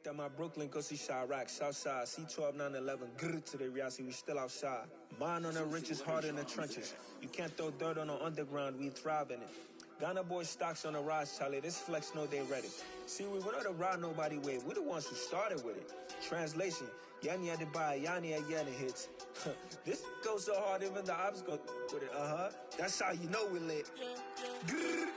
at my Brooklyn, go see Chirac, Southside, C12, 911, grrr to the Riasi, we still outside. Mine on the riches, hard in the trenches. You can't throw dirt on the underground, we thrive in it. Ghana boys stocks on the rise, Charlie, this flex know they ready. See, we went on to ride nobody wave, we the ones who started with it. Translation, Yanni had to buy, Yanni had Yanni hits. This goes so hard, even the ops go with it, That's how you know we lit. Grrr.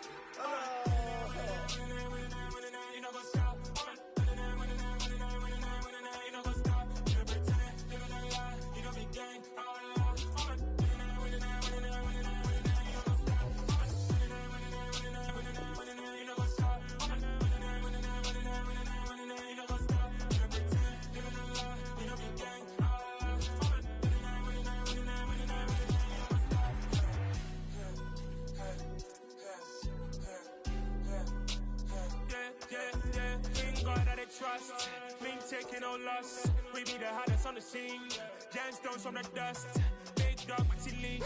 Trust, me taking no loss. We be the hottest on the scene. Gemstones from the dust. Big dog, pretty leash.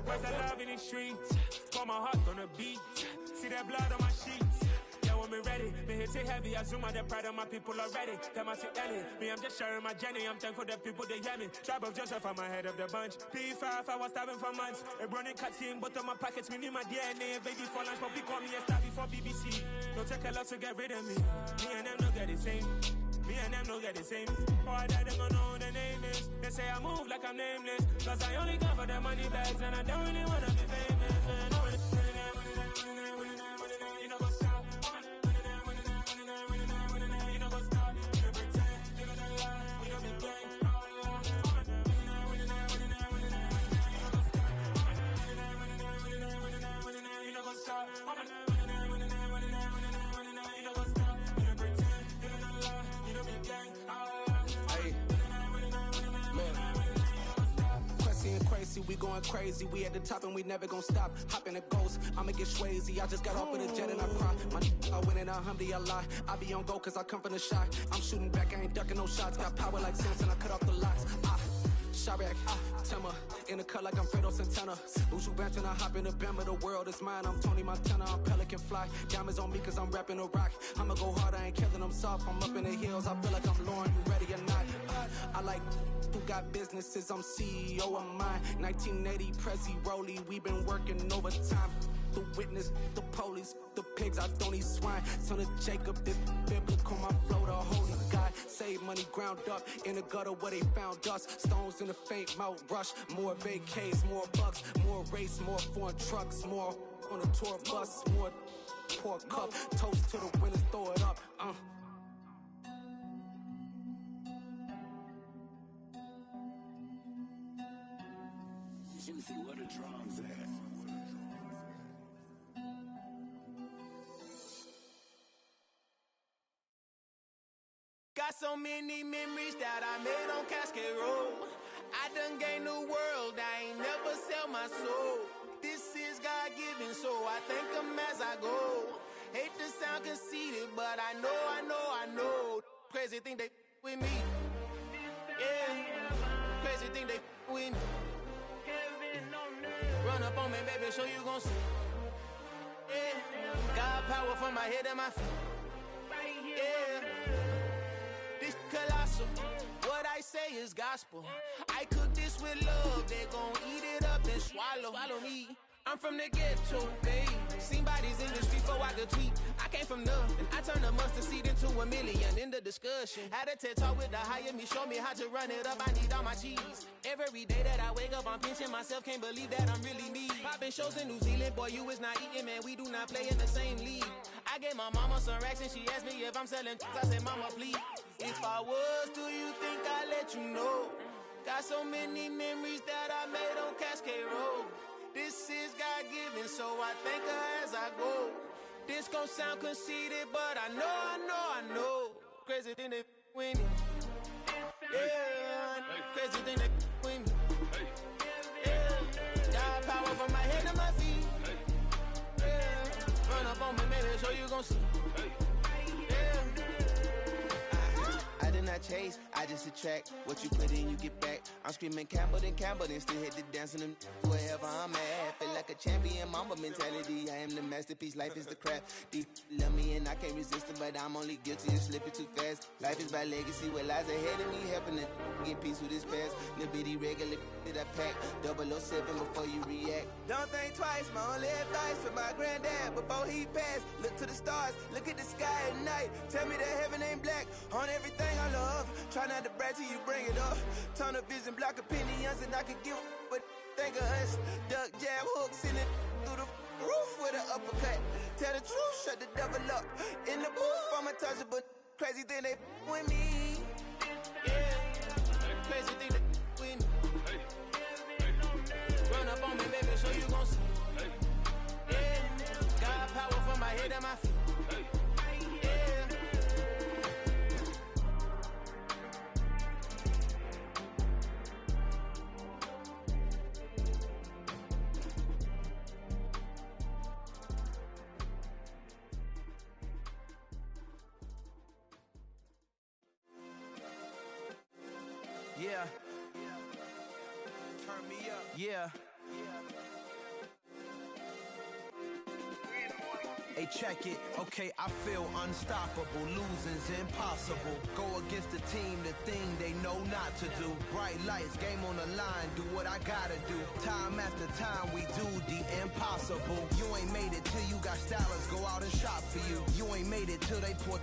Where's the love in the streets? Got my heart on the beat. See that blood on my sheets. Yeah, when me ready, me hit it heavy. I zoom out the pride of my people already. Tell my sick Ellie, me I'm just sharing my journey. I'm thankful the people they hear me. Tribe of Joseph, I'm ahead of the bunch. P5, I was starving for months. A running cutscene, but on my pockets, me need my DNA. Baby for lunch, but we call me a star before BBC. Don't take a lot to get rid of me. Me and them don't get the same. Me and them don't get the same. All that them gonna know the name is. They say I move like I'm nameless. Cause I only come for the money bags and I don't really wanna be famous, man. You know what's up? You know what's up? You pretend, you gonna lie, you don't be gang. You know what's up? We going crazy, we at the top and we never gon' stop. Hop in a ghost, I'ma get swayzy. I just got off with a jet and I cry. I win in a Humvee, I lie. I be on go cause I come from the shot. I'm shooting back, I ain't ducking no shots. Got power like Samson, I cut off the locks. Chirac, Timmer, in the cut like I'm Fredo Santana. Usual bench and I hop in the Bama, the world is mine. I'm Tony Montana, I'm Pelican Fly. Diamonds on me cause I'm rapping a rock. I'ma go hard, I ain't killing them soft. I'm up in the hills, I feel like I'm Lauren, you ready or not? I like who got businesses, I'm CEO of mine. 1980, Prezi Rolly, we been working overtime. The witness, the police, the pigs, I don't eat swine. Son of Jacob, this biblical, my flow, the holy God. Save money ground up in the gutter where they found us. Stones in the faint mouth rush. More vacays, more bucks, more race, more foreign trucks, more on a tour bus, more pour cup. Toast to the winners, throw it up. Juicy, where the drums at? Got so many memories that I made on Cascade Road. I done gained the world, I ain't never sell my soul. This is God-given, so I thank him as I go. Hate to sound conceited, but I know. Crazy thing they with me. Yeah, crazy thing they with me. Run up on me, baby, show you gon' see. Yeah, God power from my head and my feet. Yeah. Colossal. What I say is gospel. I cook this with love. They gon' eat it up and swallow me. I'm from the ghetto, babe. Seen bodies in the street before I could tweet. I came from nothing. I turned a mustard seed into a million. In the discussion, had a TED talk with the higher me. Show me how to run it up. I need all my cheese. Every day that I wake up, I'm pinching myself. Can't believe that I'm really me. Popping shows in New Zealand. Boy, you is not eating, man. We do not play in the same league. I gave my mama some racks and she asked me if I'm selling. I said, mama, please. If I was, do you think I'd let you know? Got so many memories that I made on Cascade Road. This is God-given, so I thank her as I go. This gon' sound conceited, but I know. Crazy thing they with me. Yeah, crazy thing they with me. Yeah, God power from my head to my feet. Yeah, run up on me, maybe so you gon' see. I did not chase, I just attract. What you put in, you get back. I'm screaming Campbell, then still hit the dancing and wherever I'm at. feel like a champion, mamba mentality. I am the masterpiece, life is the craft. Deep love me and I can't resist it, but I'm only guilty of slipping too fast. Life is by legacy, what lies ahead of me, helping to get peace with this past. Little bitty regular that I pack, 007 before you react. Don't think twice, my only advice for my granddad before he passed. Look to the stars, look at the sky at night. Tell me that heaven ain't black on everything I love. Try not to brag till you bring it up. Tunnel vision, block opinions, and I could give but think of us. Duck, jab, hooks in it through the roof with an uppercut. Tell the truth, shut the devil up. In the booth, I'm untouchable. Crazy thing they with me. Yeah, crazy thing they with me. Run up on me, baby, so you gon' see. Yeah, got power from my head and my feet. Yeah. Turn me up. Yeah. Hey, check it. Okay, I feel unstoppable. Losing's impossible. Go against the team, the thing they know not to do. Bright lights, game on the line. Do what I gotta do. Time after time, we do the impossible. You ain't made it till you got stylers. Go out and shop for you. You ain't made it till they put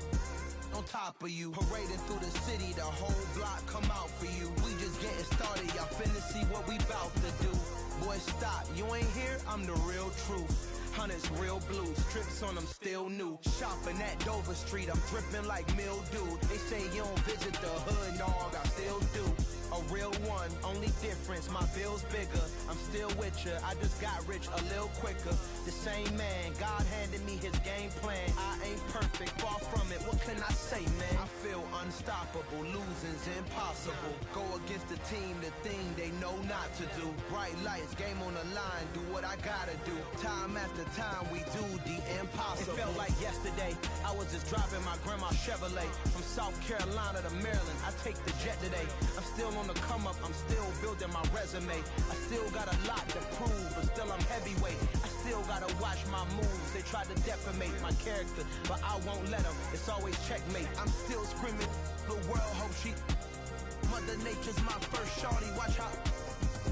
on top of you. Parading through the city, the whole block come out for you. We just getting started, y'all finna see what we bout to do. Boy, stop, you ain't here, I'm the real truth. Hunters, real blue, strips on them still new. Shopping at Dover Street, I'm dripping like mildew. They say you don't visit the hood, dog, I still do. A real one, only difference, my bill's bigger. I'm still with ya, I just got rich a little quicker. The same man, God handed me his game plan. I ain't perfect, far from it, what can I say, man? I feel unstoppable, losing's impossible. Go against the team, the thing they know not to do. Bright lights, game on the line, do what I gotta do. Time after time, we do the impossible. It felt like yesterday, I was just driving my grandma's Chevrolet. From South Carolina to Maryland, I take the jet today. I'm still on the come up, I'm still building my resume. I still got a lot to prove, but still I'm heavyweight. I still gotta watch my moves. They try to defamate my character, but I won't let them. It's always checkmate. I'm still screaming, the world hope she. Mother Nature's my first shorty. Watch how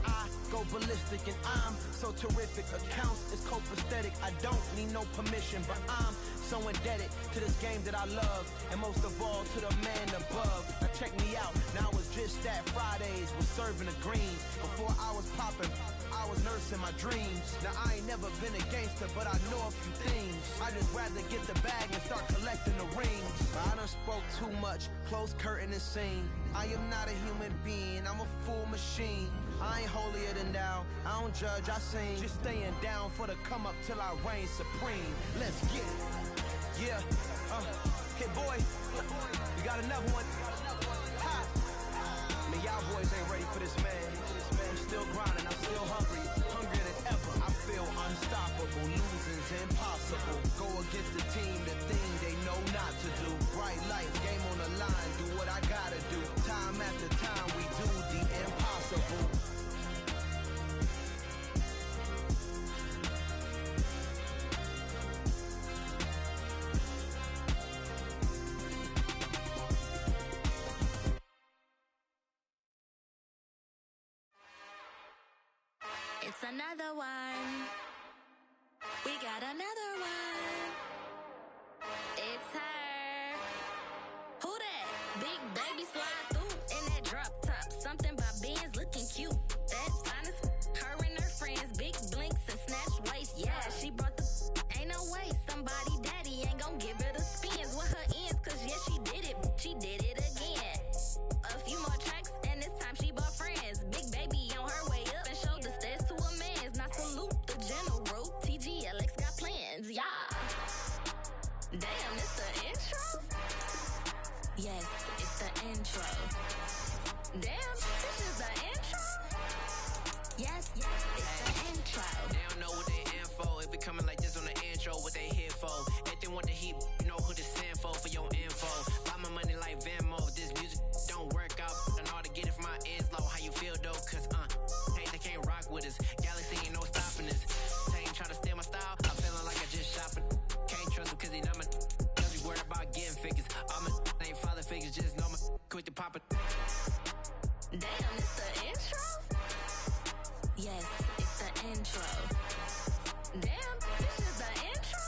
I go ballistic, and I'm so terrific. Accounts is copacetic. I don't need no permission, but I'm so indebted to this game that I love, and most of all to the man above. Now check me out, now it's just that Fridays was serving the greens. Before I was popping, I was nursing my dreams. Now I ain't never been a gangster, but I know a few things. I just rather get the bag and start collecting the rings. But I done spoke too much, close curtain and scene. I am not a human being, I'm a full machine. I ain't holier than thou, I don't judge, I sing. Just staying down for the come up till I reign supreme. Let's get it. Yeah, hey boy, we got another one. Ha! Man, y'all boys ain't ready for this, man. I'm still grinding, I'm still hungry, hungrier than ever. I feel unstoppable, losing's impossible. Go against the team, the thing they know not to do. Bright lights, game on the line, do what I gotta do. Time after time, we do the impossible. It's another one. We got another one. It's her. Who that? Big baby slide through in that drop top. Something by Benz looking cute. That's honest. Her and her friends, big blinks and snatch waist. Yeah, she brought the. Ain't no way somebody daddy ain't gon' give her the spins with her ends. Cause yeah, she did it. She did it again. A few more tracks and this time she bought friends. Big baby on her way up and showed the stairs to a man's. Now salute the general. TGLX got plans, yeah. Damn, it's the intro? Yes, it's the intro. Damn, this is the intro? Yes, it's the intro. They don't know what they in for. If it coming like this on the intro, what they here for? If they want the heat, you know who to send for your it, pop it. Damn, it's the intro? Yes, it's the intro. Damn, this is the intro?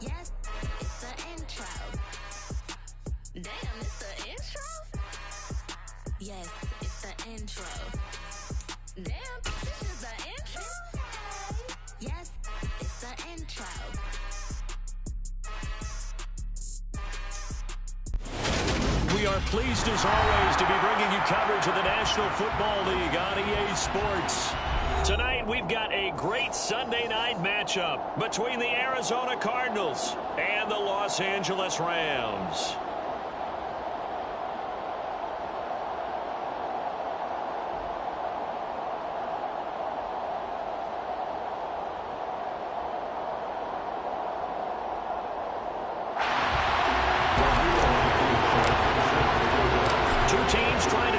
Yes, it's the intro. Damn, it's the intro? Yes, it's the intro. Damn, this is the intro? Yes, it's the intro. We are pleased as always to be bringing you coverage of the National Football League on EA Sports. Tonight we've got a great Sunday night matchup between the Arizona Cardinals and the Los Angeles Rams.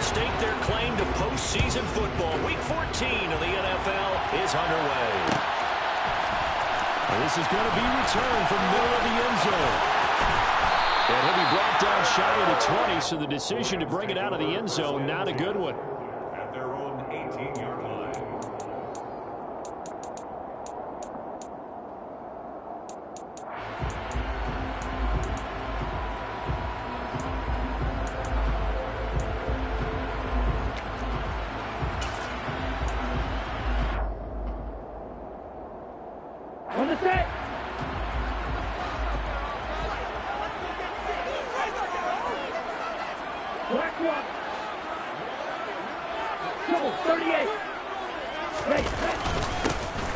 Stake their claim to postseason football. Week 14 of the NFL is underway. And this is going to be returned from the middle of the end zone. And he'll be brought down shy of the 20, so the decision to bring it out of the end zone, not a good one. At their own 18-yard line.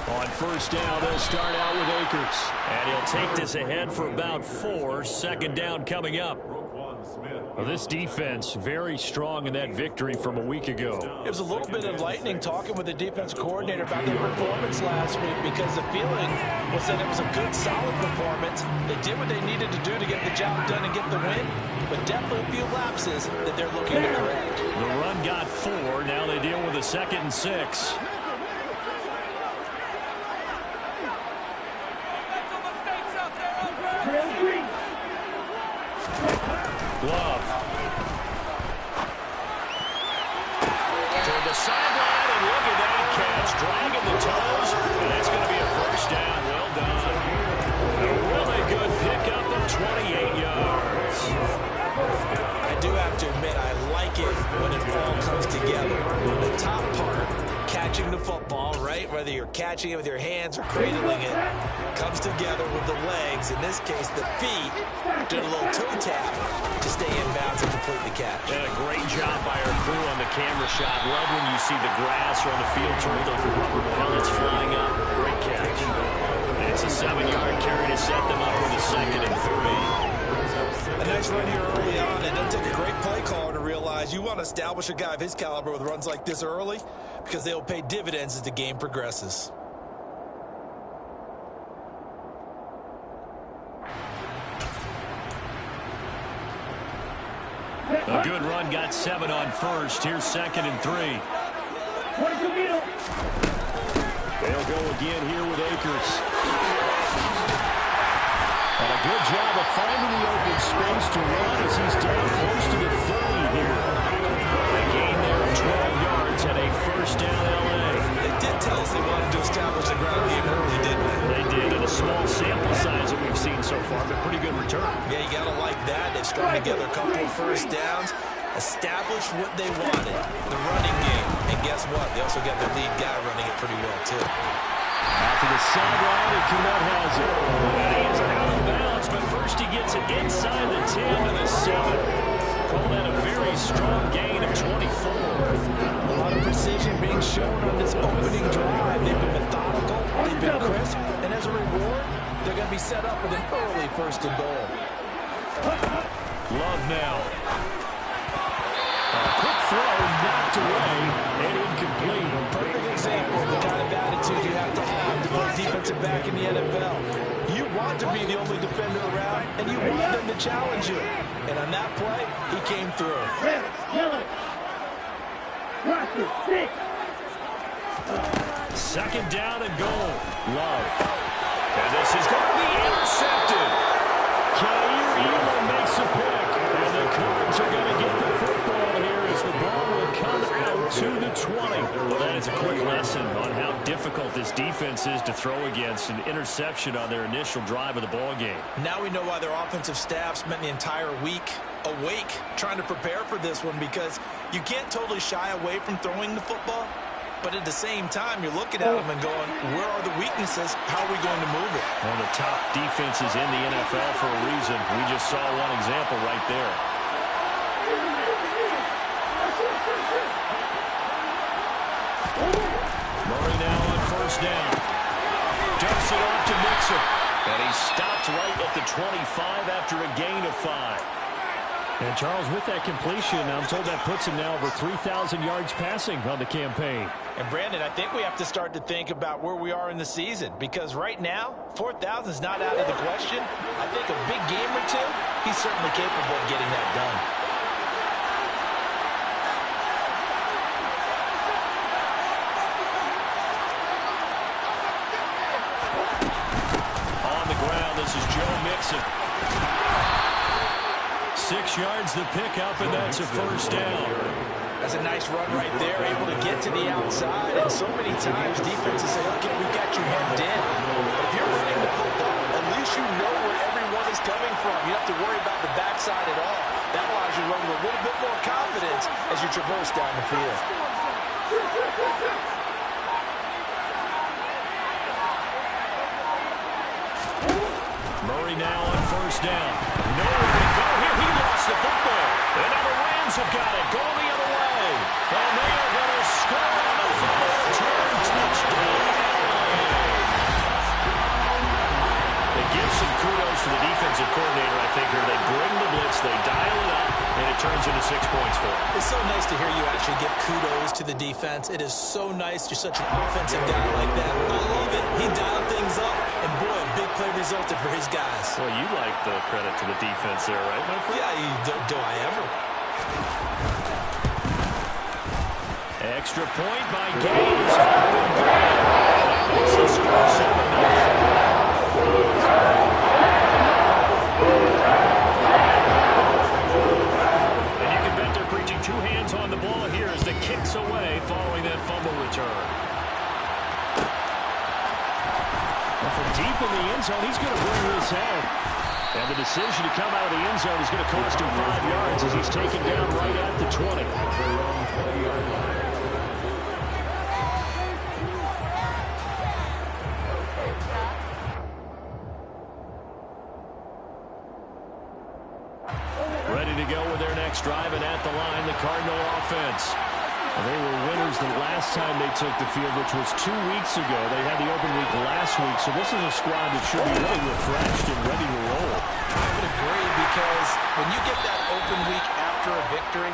On first down, they'll start out with Akers. And he'll take this ahead for about 4. Second down coming up. Well, this defense very strong in that victory from a week ago. It was a little bit enlightening talking with the defense coordinator about their performance last week, because the feeling was that it was a good, solid performance. They did what they needed to do to get the job done and get the win, but definitely a few lapses that they're looking to correct. The run got 4. Now they deal with a 2nd and 6. Love. Toward the sideline, and look at that catch. Dragging the toes, and that's going to be a first down. Well done. A really good pickup of 28 yards. I do have to admit, I like it when it all comes together. The top part, catching the football, right? Whether you're catching it with your hands or cradling it, comes together with the legs. In this case, the feet. Did a little toe tap to stay in bounds and complete the catch. And a great job by our crew on the camera shot. Love when you see the grass or on the field turf, those rubber pellets flying up. Great catch. And it's a 7-yard carry to set them up with a 2nd and 3. A nice run here early on. It doesn't take a great play caller to realize you want to establish a guy of his caliber with runs like this early, because they'll pay dividends as the game progresses. A good run, got 7 on first. Here's 2nd and 3. They'll go again here with Akers. And a good job of finding the open space to run as he's down close to the 30 here. A gain there of 12 yards and a first down LA. They did tell us they wanted to establish the ground game early, didn't they? They did, in a small sample size that we've seen so far, but pretty good return. Yeah, you got to like that. They've strung together a couple of first downs, established what they wanted, the running game. And guess what? They also got their lead guy running it pretty well, too. Out to the sideline, and Komet has it. And he is out of bounds, but first he gets it inside the 10 to the 7. Call that a very strong gain of 24. A lot of precision being shown on this opening drive. They've been methodical, they've been crisp, and as a reward, they're going to be set up with an early 1st and goal. Love now. A quick throw knocked away and incomplete. Perfect example of the kind of attitude you have to play defensive back in the NFL. You want to be the only defender around, and you want them to challenge you. And on that play, he came through. Second down and goal. Love. And this is going to be intercepted. Kair Elam makes a pick. And the Cardinals Rams are going to get the football here as the ball will come out to the 20. Well, that is a quick lesson on how difficult this defense is to throw against. An interception on their initial drive of the ball game. Now we know why their offensive staff spent the entire week awake trying to prepare for this one, because you can't totally shy away from throwing the football, but at the same time you're looking at them and going, where are the weaknesses? How are we going to move it? One of the top defenses in the NFL for a reason. We just saw one example right there. Murray now on first down. Dumps it off to Mixon. And he stopped right at the 25 after a gain of 5. And Charles, with that completion, I'm told that puts him now over 3,000 yards passing on the campaign. And Brandon, I think we have to start to think about where we are in the season, because right now, 4,000 is not out of the question. I think a big game or two, he's certainly capable of getting that done. On the ground, this is Joe Mixon. 6 yards the pickup, and that's a first down. That's a nice run right there, able to get to the outside. And so many times defenses say, okay, we've got you hemmed in. But if you're running the football, at least you know where everyone is coming from. You don't have to worry about the backside at all. That allows you to run with a little bit more confidence as you traverse down the field. Murray now on first down. Nowhere to go here. He lost the football. And now the Rams have got it. Going the other way. And they are going to score on the fumble return. Touchdown. They give some kudos to the defensive coordinator, I think, here. They bring the blitz, they dial it up, and it turns into 6 points for them. It's so nice to hear you actually give kudos to the defense. It is so nice. You're such an offensive guy like that. I love it. He dialed things up, and boy, a big play resulted for his guys. Well, you like the credit to the defense there, right, my friend? Yeah, do I ever? Extra point by Gaines. It's a score 7-0. And you can bet they're preaching 2 hands on the ball here as the kicks away following that fumble return. Well, from deep in the end zone, he's going to bring this out. And the decision to come out of the end zone is going to cost him 5 yards as he's taken down right at the 20. Ready to go with their next drive, and at the line, the Cardinal offense. They were winners the last time they took the field, which was 2 weeks ago. They had the open week last week, so this is a squad that should be really refreshed and ready to roll. I would agree, because when you get that open week after a victory,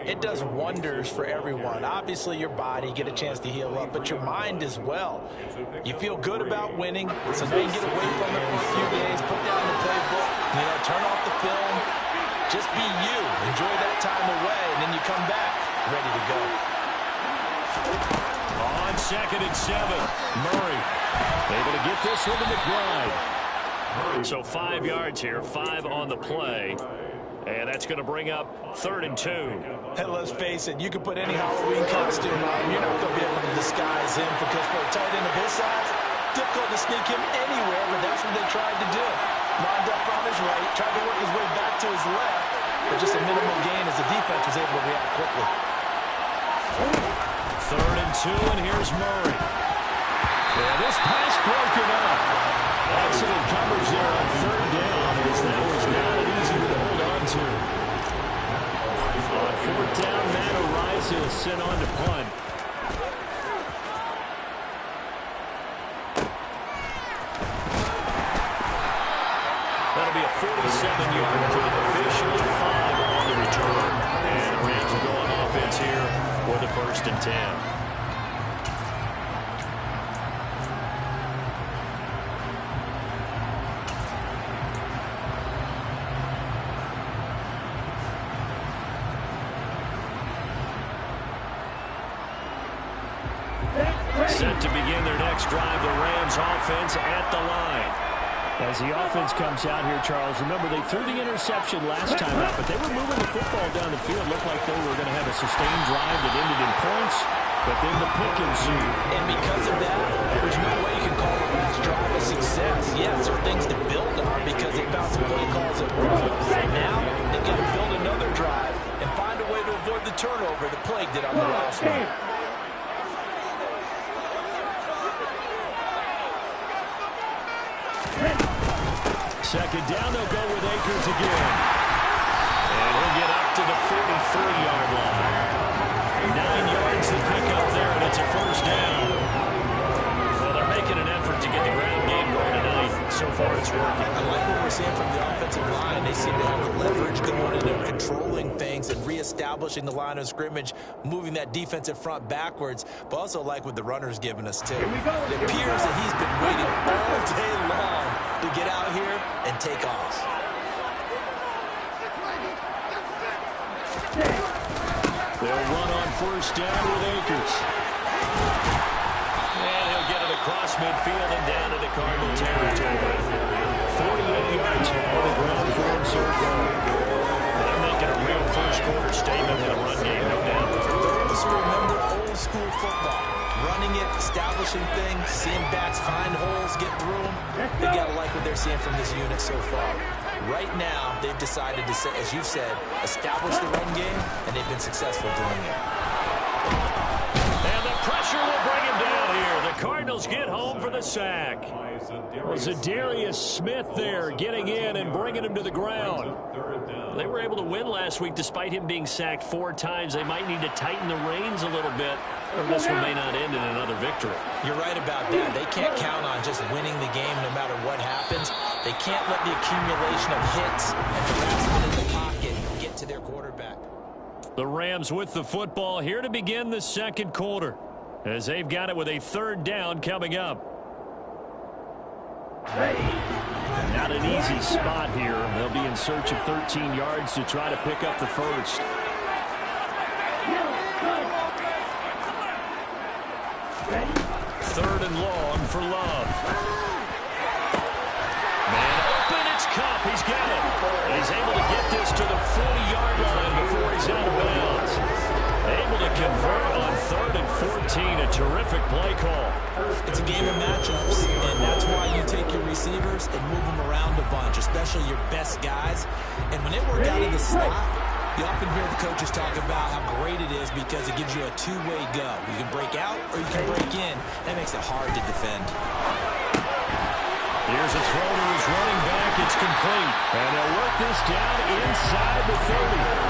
it does wonders for everyone. Obviously, your body, get a chance to heal up, but your mind as well. You feel good about winning, so now you get away from it for a few days, put down the playbook, turn off the film, just be you. Enjoy that time away, and then you come back ready to go. On 2nd and 7, Murray able to get this one to McBride. So 5 yards here, 5 on the play. And that's going to bring up 3rd and 2. And let's face it, you can put any Halloween costume on, you're not going to be able to disguise him, because for a tight end of his size, difficult to sneak him anywhere, but that's what they tried to do. Lined up on his right, tried to work his way back to his left, but just a minimal gain as the defense was able to react quickly. 3rd and 2, and here's Murray. Yeah, this pass broken up. Excellent coverage there on 3rd down, as that was not easy to hold on to. On 4th down, Matt Araiza is sent on to punt. That'll be a 47-yard punt, officially 5 on the return. And the Rams will go on offense here for the 1st and 10. Set to begin their next drive, the Rams offense at the line. As the offense comes out here, Charles, remember they threw the interception last time out, but they were moving the football down the field. Looked like they were going to have a sustained drive that ended in points, but then the pick ensued. And because of that, there's no way you can call the last drive a success. Yes, there are things to build on because they found some play calls that worked. Now they got to build another drive and find a way to avoid the turnover that plagued it on the last one. Second down, they'll go with Akers again. And he'll get up to the 43-yard line. 9 yards to pick up there, and it's a first down. Well, they're making an effort to get the ground game going tonight. So far, it's working. I like what we're seeing from the offensive line. They seem to have the leverage going, and they're controlling things and reestablishing the line of scrimmage, moving that defensive front backwards, but also like what the runner's giving us, too. It appears that he's been waiting all day long to get out here and take off. They'll run on first down with Akers. And he'll get it across midfield and down into Cardinal territory. 48 yards on the ground for him so far. They're making a real first-quarter statement in the run game, no doubt. For those who remember old-school football, running it, establishing things, seeing backs find holes, get through them, they got to like what they're seeing from this unit so far. Right now, they've decided to, as you've said, establish the run game, and they've been successful doing it. And the pressure will bring him down here. The Cardinals get home for the sack. Well, Zadarius Smith there getting in and bringing him to the ground. They were able to win last week despite him being sacked 4 times. They might need to tighten the reins a little bit, or this one may not end in another victory. You're right about that. They can't count on just winning the game no matter what happens. They can't let the accumulation of hits and harassment in the pocket get to their quarterback. The Rams with the football here to begin the second quarter, as they've got it with a third down coming up. Not an easy spot here. They'll be in search of 13 yards to try to pick up the first. Third and long for Love. Man open, it's Cup. He's got it. He's able to get this to the 40-yard line before he's out of bounds. Able to convert on 3rd and 14. A terrific play call. It's a game of matchups, and that's why you take your receivers and move them around a bunch, especially your best guys. And when they work out of the slot, you often hear the coaches talk about how great it is because it gives you a two-way go. You can break out or you can break in. That makes it hard to defend. Here's a throw to his running back. It's complete. And they'll work this down inside the 30.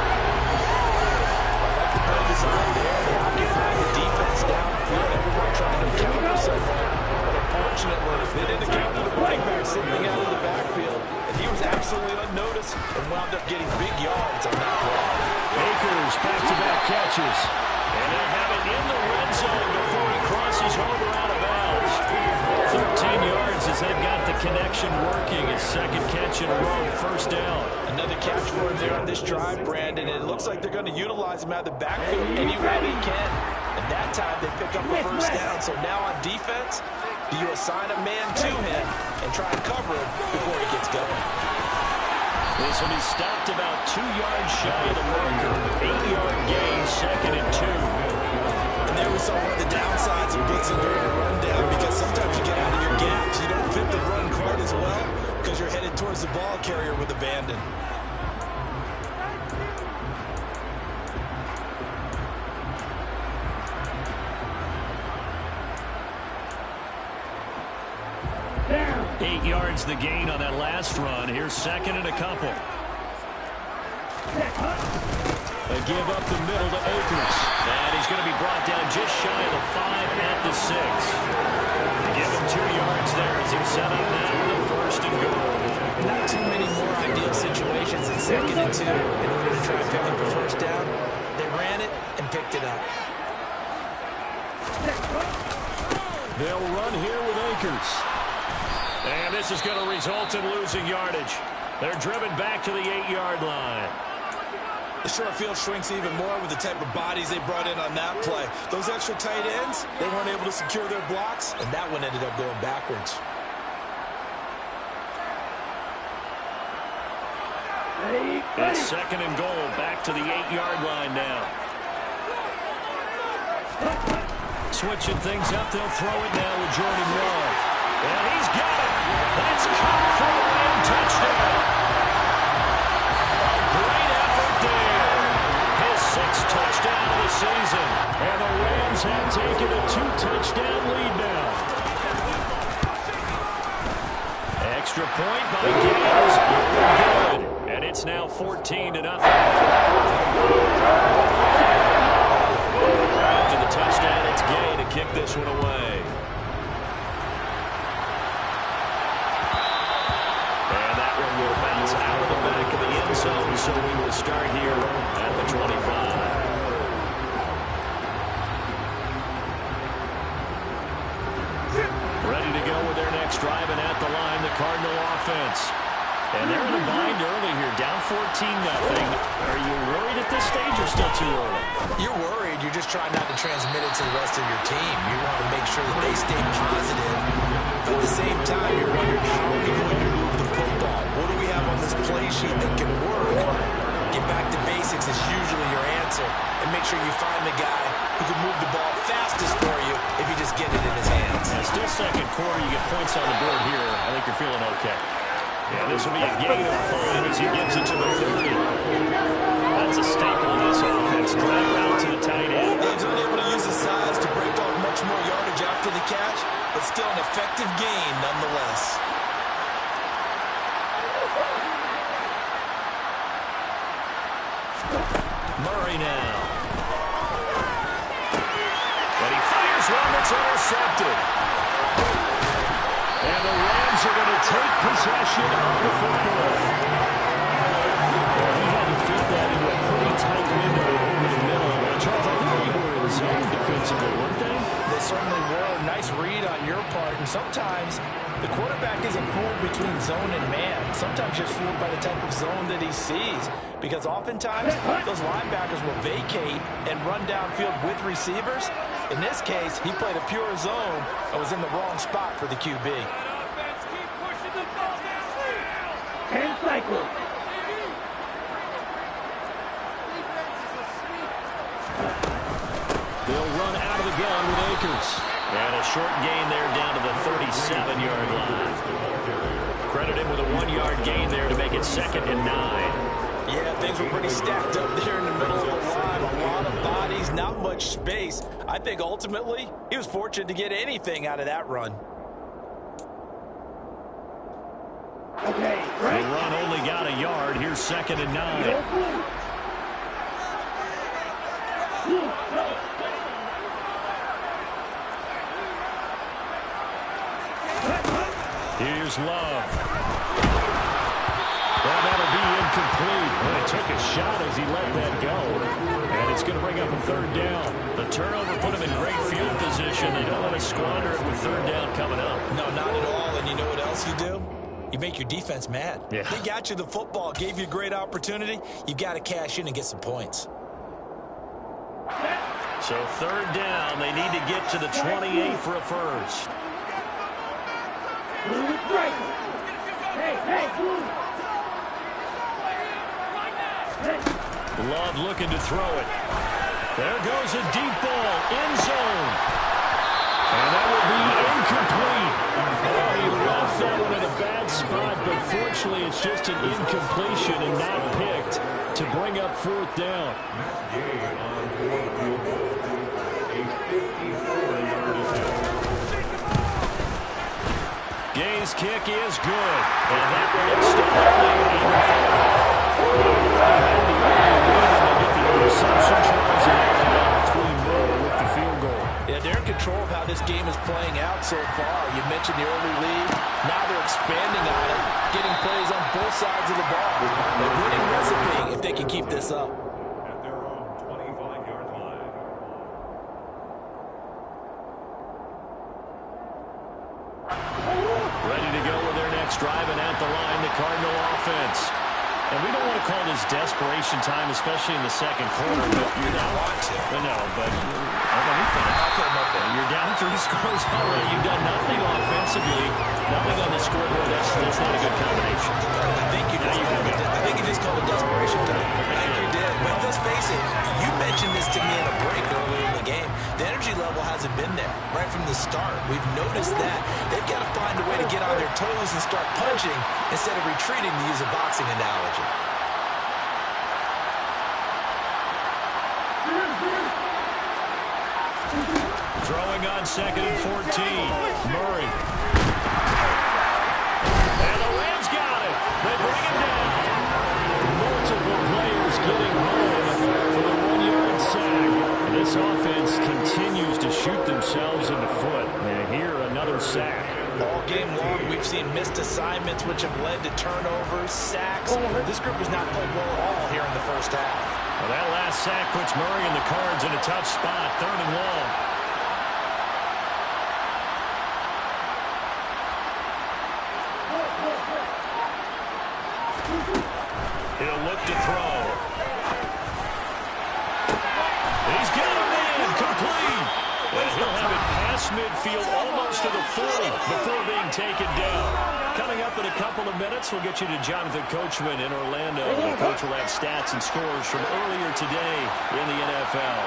Design there. They occupy the defense downfield. Everyone trying to counter someone. But unfortunately, they didn't account for the running back sitting out of the backfield. And he was absolutely unnoticed and wound up getting big yards on that play. Akers back-to-back catches. And they'll have it in the red zone before he crosses over out of bounds. 13 yards as they've got the connection working. His second catch in a row, first down. Another catch for him there on this drive, Brandon. And it looks like they're going to utilize him out of the backfield any way they can. And that time they pick up a first down. So now on defense, do you assign a man to him and try and cover him before he gets going? This will be stopped about 2 yards shy of the marker. 8-yard gain, 2nd and 2. And there we saw one of the downsides of blitzing during a rundown because sometimes you get out of your gaps. You don't fit the run quite as well because you're headed towards the ball carrier with abandon. Down. 8 yards the gain on that last run. Here's 2nd and a couple. They give up the middle to Akers. And he's going to be brought down just shy of the 5 at the 6. Give him 2 yards there as he set up now with a first and goal. Not too many more ideal situations in 2nd and 2 in order to try and pick up the first down. They ran it and picked it up. They'll run here with Akers. And this is going to result in losing yardage. They're driven back to the 8-yard line. The short field shrinks even more with the type of bodies they brought in on that play. Those extra tight ends, they weren't able to secure their blocks, and that one ended up going backwards. It's second and goal, back to the 8-yard line now. Switching things up, they'll throw it now with Jordan Love. And he's got it. That's caught for a Ram touchdown. A great effort there. His 6th touchdown of the season. And the Rams have taken a 2-touchdown lead now. Extra point by Gaines. Good. And it's now 14-0. After the touchdown, it's Gay to kick this one away. And that one will bounce out of the back of the end zone, so we will start here at the 25. Ready to go with their next drive, and at the line, the Cardinal offense. And they're in a bind early here, down 14-0. Are you worried at this stage or still too early? You're worried. You're just trying not to transmit it to the rest of your team. You want to make sure that they stay positive. But at the same time, you're wondering, how are we going to move the football? What do we have on this play sheet that can work? Get back to basics is usually your answer. And make sure you find the guy who can move the ball fastest for you if you just get it in his hands. Yeah, still second quarter. You get points on the board here. I think you're feeling okay. Yeah, this will be a gain of 5 as he gets it to the 30. That's a staple in this offense. Drag route to the tight end. He's unable to use his size to break off much more yardage after the catch, but still an effective gain nonetheless. Murray now. And he fires one that's intercepted. And the Rams are going to take possession of the football. He had to fit that into a pretty tight window over the middle. Charles, I think they were in zone defensively, weren't they? They certainly were. Nice read on your part. And sometimes the quarterback isn't fooled between zone and man. Sometimes you're fooled by the type of zone that he sees. Because oftentimes, those linebackers will vacate and run downfield with receivers. In this case, he played a pure zone and was in the wrong spot for the QB. 10 cycles. They'll run out of the gun with Akers. And a short gain there down to the 37-yard line. Credit him with a 1-yard gain there to make it 2nd and 9. Yeah, things were pretty stacked up there in the middle of the line. A lot of bodies, not much space. I think ultimately he was fortunate to get anything out of that run. Okay, the run only got a yard. Here's 2nd and 9. Here's Love. Well, that'll be incomplete. Well, he took a shot as he let that go. And it's going to bring up a 3rd down. The turnover put him in great field position. They don't want to squander it with 3rd down coming up. No, not at all. And you know what else you do? You make your defense mad. Yeah. They got you the football, gave you a great opportunity. You got to cash in and get some points. So 3rd down. They need to get to the 28 for a first. Love looking to throw it. There goes a deep ball, end zone. And that will be incomplete. Oh, he left that one in a bad spot, but fortunately it's just an incompletion and not picked to bring up 4th down. Gay's kick is good. And that one is still Yeah, they're in control of how this game is playing out so far. You mentioned the early lead. Now they're expanding on it, getting plays on both sides of the ball. A winning recipe if they can keep this up. At their own 25-yard line. Ready to go with their next drive, and at the line, the Cardinal offense. And we don't want to call this desperation time, especially in the second quarter. But you're down. You're down 3 scores already. You've done nothing offensively, nothing on the scoreboard. That's not a good combination. I think you just called it desperation time. I think you did. But let's face it, you mentioned this to me in a break earlier in the game. The energy level hasn't been there right from the start. We've noticed that. They've got to find a way to get on their toes and start punching instead of retreating, to use a boxing analogy. Throwing on 2nd and 14. Murray. And the Rams got it. They bring it down. Multiple players getting home for the 1-yard sack. This offense continues to shoot themselves in the foot. And here, another sack. All game long, we've seen missed assignments, which have led to turnovers, sacks. This group has not played well at all here in the first half. Well, that last sack puts Murray and the Cards in a tough spot, 3rd and long. He'll look to throw. He's got a man, complete. And he'll have it past midfield, almost to the 40 before being taken down. Coming up in a couple of minutes, we'll get you to Jonathan Coachman in Orlando. The coach will have stats and scores from earlier today in the NFL.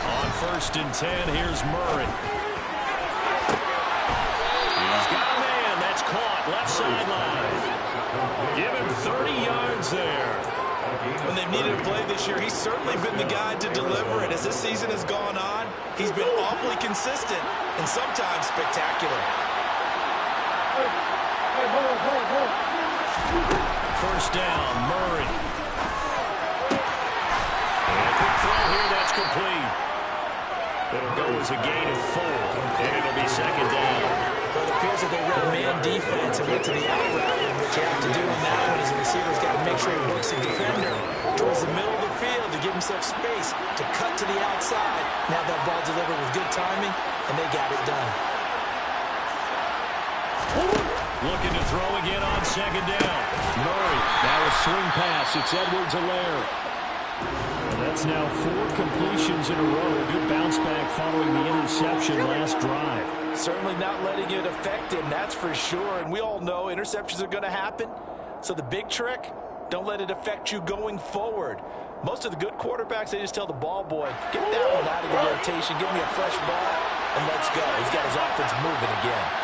On 1st and 10, here's Murray. He's got a man. That's caught. Left sideline. Give him 30 yards there. When they've needed a play this year, he's certainly been the guy to deliver it. As this season has gone on, he's been awfully consistent and sometimes spectacular. 1st down, Murray. And a quick throw here, that's complete. It'll go as a gain of 4, and it'll be 2nd down. But it appears that they run man defense and went to the out route, and what you have to do in that one is the receiver's got to make sure he works the defender towards the middle of the field to give himself space to cut to the outside and have that ball delivered with good timing, and they got it done. Looking to throw again on 2nd down. Murray, now a swing pass. It's Edwards-Helaire. And that's now 4 completions in a row. Good bounce back following the interception last drive. Certainly not letting it affect him, that's for sure. And we all know interceptions are going to happen. So the big trick, don't let it affect you going forward. Most of the good quarterbacks, they just tell the ball boy, get that one out of the rotation, give me a fresh ball, and let's go. He's got his offense moving again.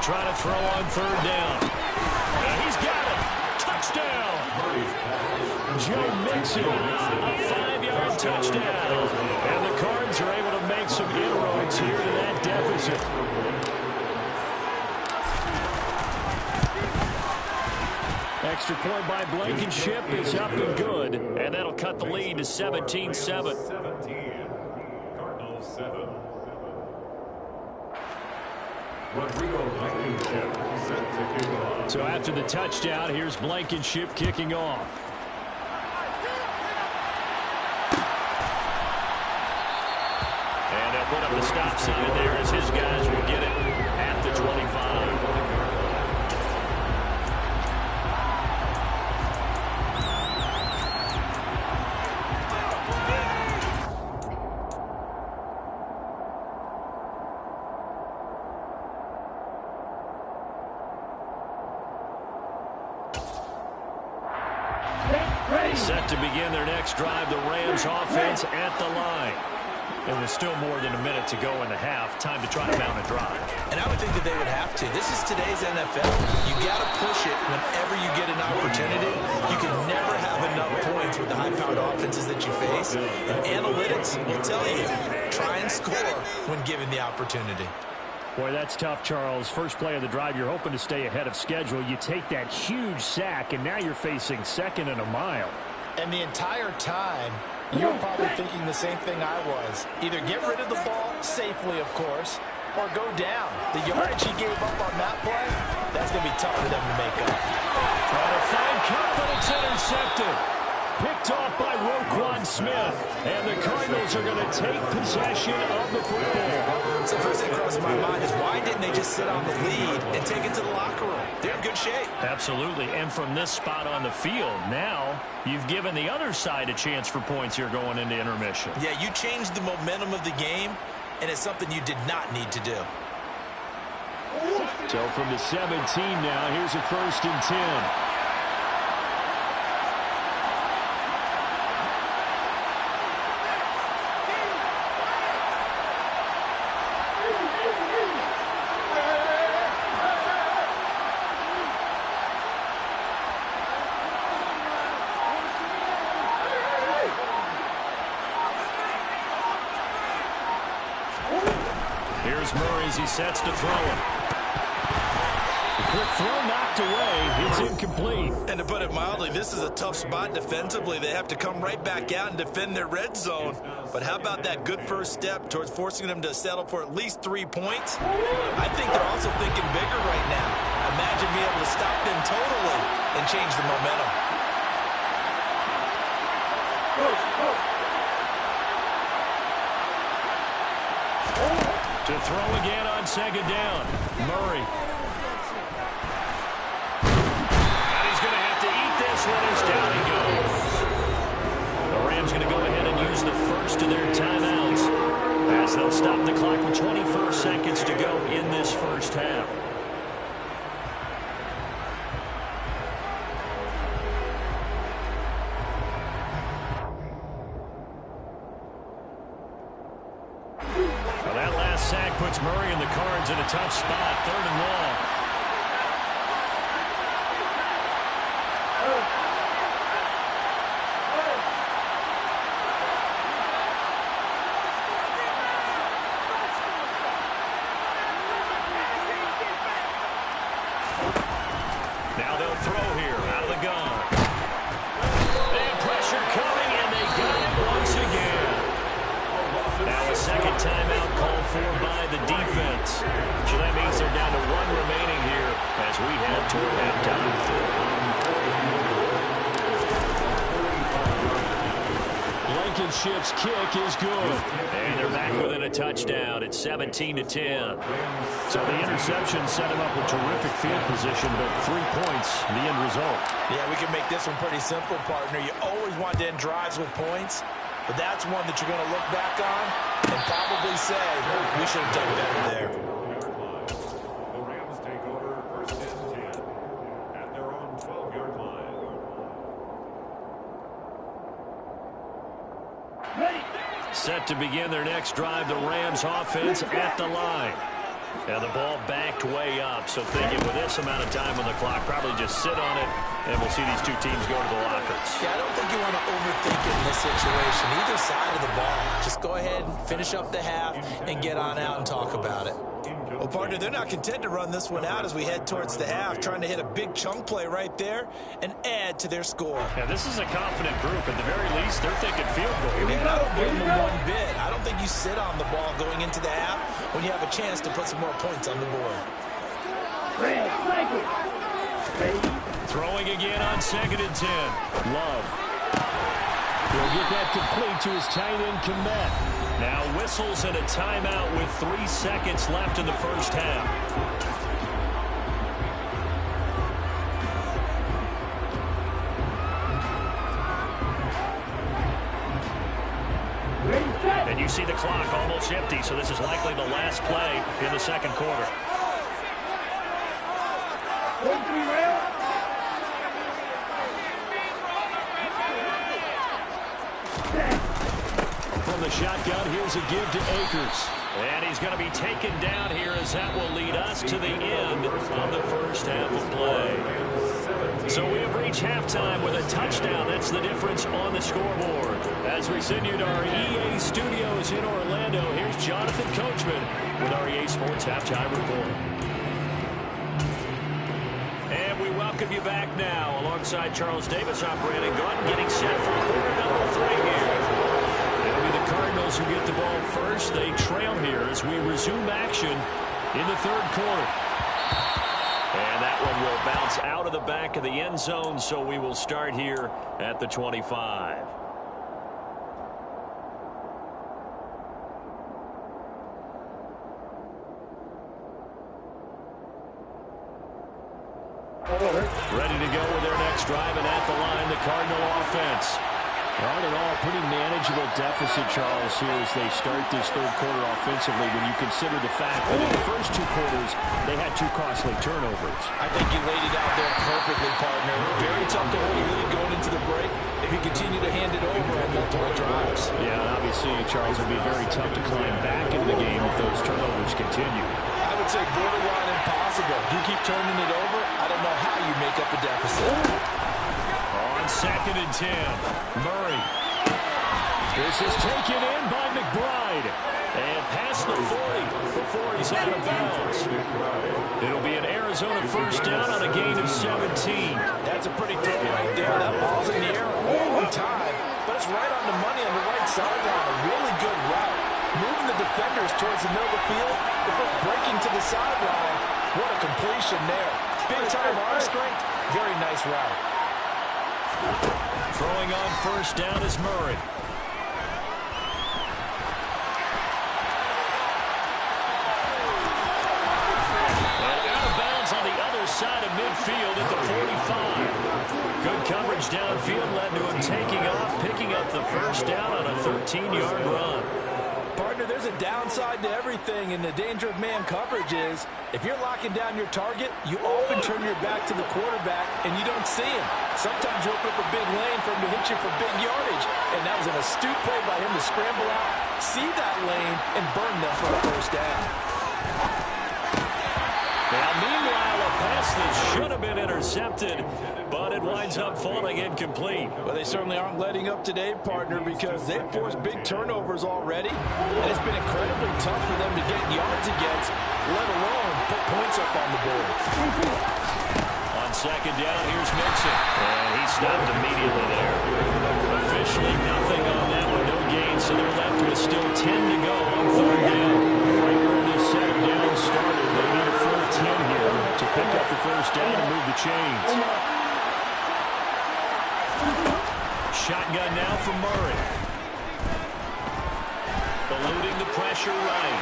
Try to throw on 3rd down. And he's got it. Touchdown. Joe Mixon, a 5-yard touchdown. And the Cards are able to make some inroads here to that deficit. Extra point by Blankenship is up and good. And that'll cut the lead to 17-7. 17. Cardinals 7. So after the touchdown, here's Blankenship kicking off. And they'll put up the stop sign there as his guys will get it at the 25. Set to begin their next drive, the Rams offense at the line. And with still more than a minute to go in the half, time to try to mount a drive. And I would think that they would have to. This is today's NFL. You got to push it whenever you get an opportunity. You can never have enough points with the high-powered offenses that you face. And analytics will tell you, try and score when given the opportunity. Boy, that's tough, Charles. First play of the drive, you're hoping to stay ahead of schedule. You take that huge sack, and now you're facing 2nd and a mile. And the entire time, You're probably thinking the same thing I was. Either get rid of the ball safely, of course, or go down. The yardage he gave up on that play, that's going to be tough for them to make up. Trying to find Cup, but it's intercepted. Picked off by Roquan Smith. And the Cardinals are going to take possession of the football. So the first thing crosses my mind is why didn't they just sit on the lead and take it to the locker room? They're in good shape. Absolutely. And from this spot on the field, now you've given the other side a chance for points here going into intermission. Yeah, you changed the momentum of the game, and it's something you did not need to do. So from the 17 now, here's a 1st and 10. Here's Murray as he sets to throw it. The quick throw knocked away. It's incomplete. And to put it mildly, this is a tough spot defensively. They have to come right back out and defend their red zone. But how about that good first step towards forcing them to settle for at least 3 points? I think they're also thinking bigger right now. Imagine being able to stop them totally and change the momentum. To throw again on 2nd down. Murray. And he's going to have to eat this one as down he goes. The Rams going to go ahead and use the first of their timeouts as they'll stop the clock with 24 seconds to go in this first half. Sack puts Murray and the Cards in a tough spot. 3rd and long. Now they'll throw here out of the gun. And pressure coming, and they got it once again. Now a 2nd timeout called for by the defense. So that means they're down to 1 remaining here as we head toward halftime. Blankenship's kick is good. And they're back within a touchdown. It's 17-10. So the interception set him up with terrific field position, but 3 points, the end result. Yeah, we can make this one pretty simple, partner. You always want to end drives with points. But that's one that you're going to look back on and probably say, we should have done better there. The Rams take over 1st and 10 at their own 12-yard line. Set to begin their next drive, the Rams offense at the line. Now the ball backed way up, so thinking with this amount of time on the clock, probably just sit on it, and we'll see these two teams go to the lockers. Yeah, I don't think you want to overthink it in this situation, either side of the ball. Just go ahead and finish up the half and get on out and talk about it. Well, partner, they're not content to run this one out as we head towards the half, trying to hit a big chunk play right there and add to their score. Yeah, this is a confident group. At the very least, they're thinking field goal. And I don't blame them one bit. I don't think you sit on the ball going into the half when you have a chance to put some more points on the board. Throwing again on 2nd and 10. Love. He'll get that complete to his tight end, Komet. Now whistles and a timeout with 3 seconds left in the first half. And you see the clock almost empty, so this is likely the last play in the second quarter. From the shotgun, here's a give to Akers. And he's going to be taken down here as that will lead us to the end of the first half of play. So we have reached halftime with a touchdown. That's the difference on the scoreboard. As we send you to our EA studios in Orlando, here's Jonathan Coachman with our EA Sports Halftime Report. And we welcome you back now. Alongside Charles Davis, I'm Brandon Gaunt, getting set for quarter number 3 here Cardinals who get the ball first. They trail here as we resume action in the third quarter. And that one will bounce out of the back of the end zone, so we will start here at the 25. Ready to go with their next drive, and at the line, the Cardinal offense. All in all, pretty manageable deficit, Charles, here as they start this third quarter offensively when you consider the fact that in the first two quarters, they had two costly turnovers. I think you laid it out there perfectly, partner. Very tough to hold a lead going into the break if you continue to hand it over on multiple drives. Yeah, and obviously, Charles, it would be very tough to climb back into the game if those turnovers continue. I would say borderline impossible. You keep turning it over, I don't know how you make up a deficit. On 2nd and 10, Murray. This is taken in by McBride. And past the 40 before he's out of bounds. It'll be an Arizona first down on a gain of 17. That's a pretty throw right there. That ball's in the air a long time, but it's right on the money on the right sideline. A really good route. Moving the defenders towards the middle of the field before breaking to the sideline. What a completion there. Big-time arm strength. Very nice route. Throwing on first down is Murray. And out of bounds on the other side of midfield at the 45. Good coverage downfield led to him taking off, picking up the first down on a 13-yard run. Partner, there's a downside to everything, and the danger of man coverage is if you're locking down your target, you often turn your back to the quarterback, and you don't see him. Sometimes you open up a big lane for him to hit you for big yardage, and that was an astute play by him to scramble out, see that lane, and burn them for a first down. Now, meanwhile, a pass that should have been intercepted, but it winds up falling incomplete. Well, they certainly aren't letting up today, partner, because they've forced big turnovers already, and it's been incredibly tough for them to get yards against, let alone put points up on the board. On 2nd down, here's Mixon, and he stopped immediately there. Officially nothing on that one, no gain, so they're left with still 10 to go on 3rd down. Right where this second down started, they need a full 10 here to pick up the first down and move the chains. Shotgun now from Murray. Eluding the pressure right.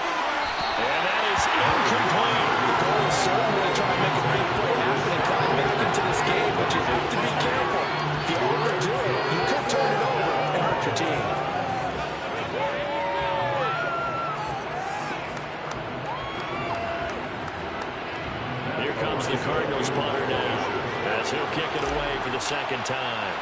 And that is incomplete. The goal is certainly to try and make a big play happen and climb back into this game, but you have to be careful. If you overdo it, you could turn it over and hurt your team. Here comes the Cardinals punter now, as he'll kick it away for the second time.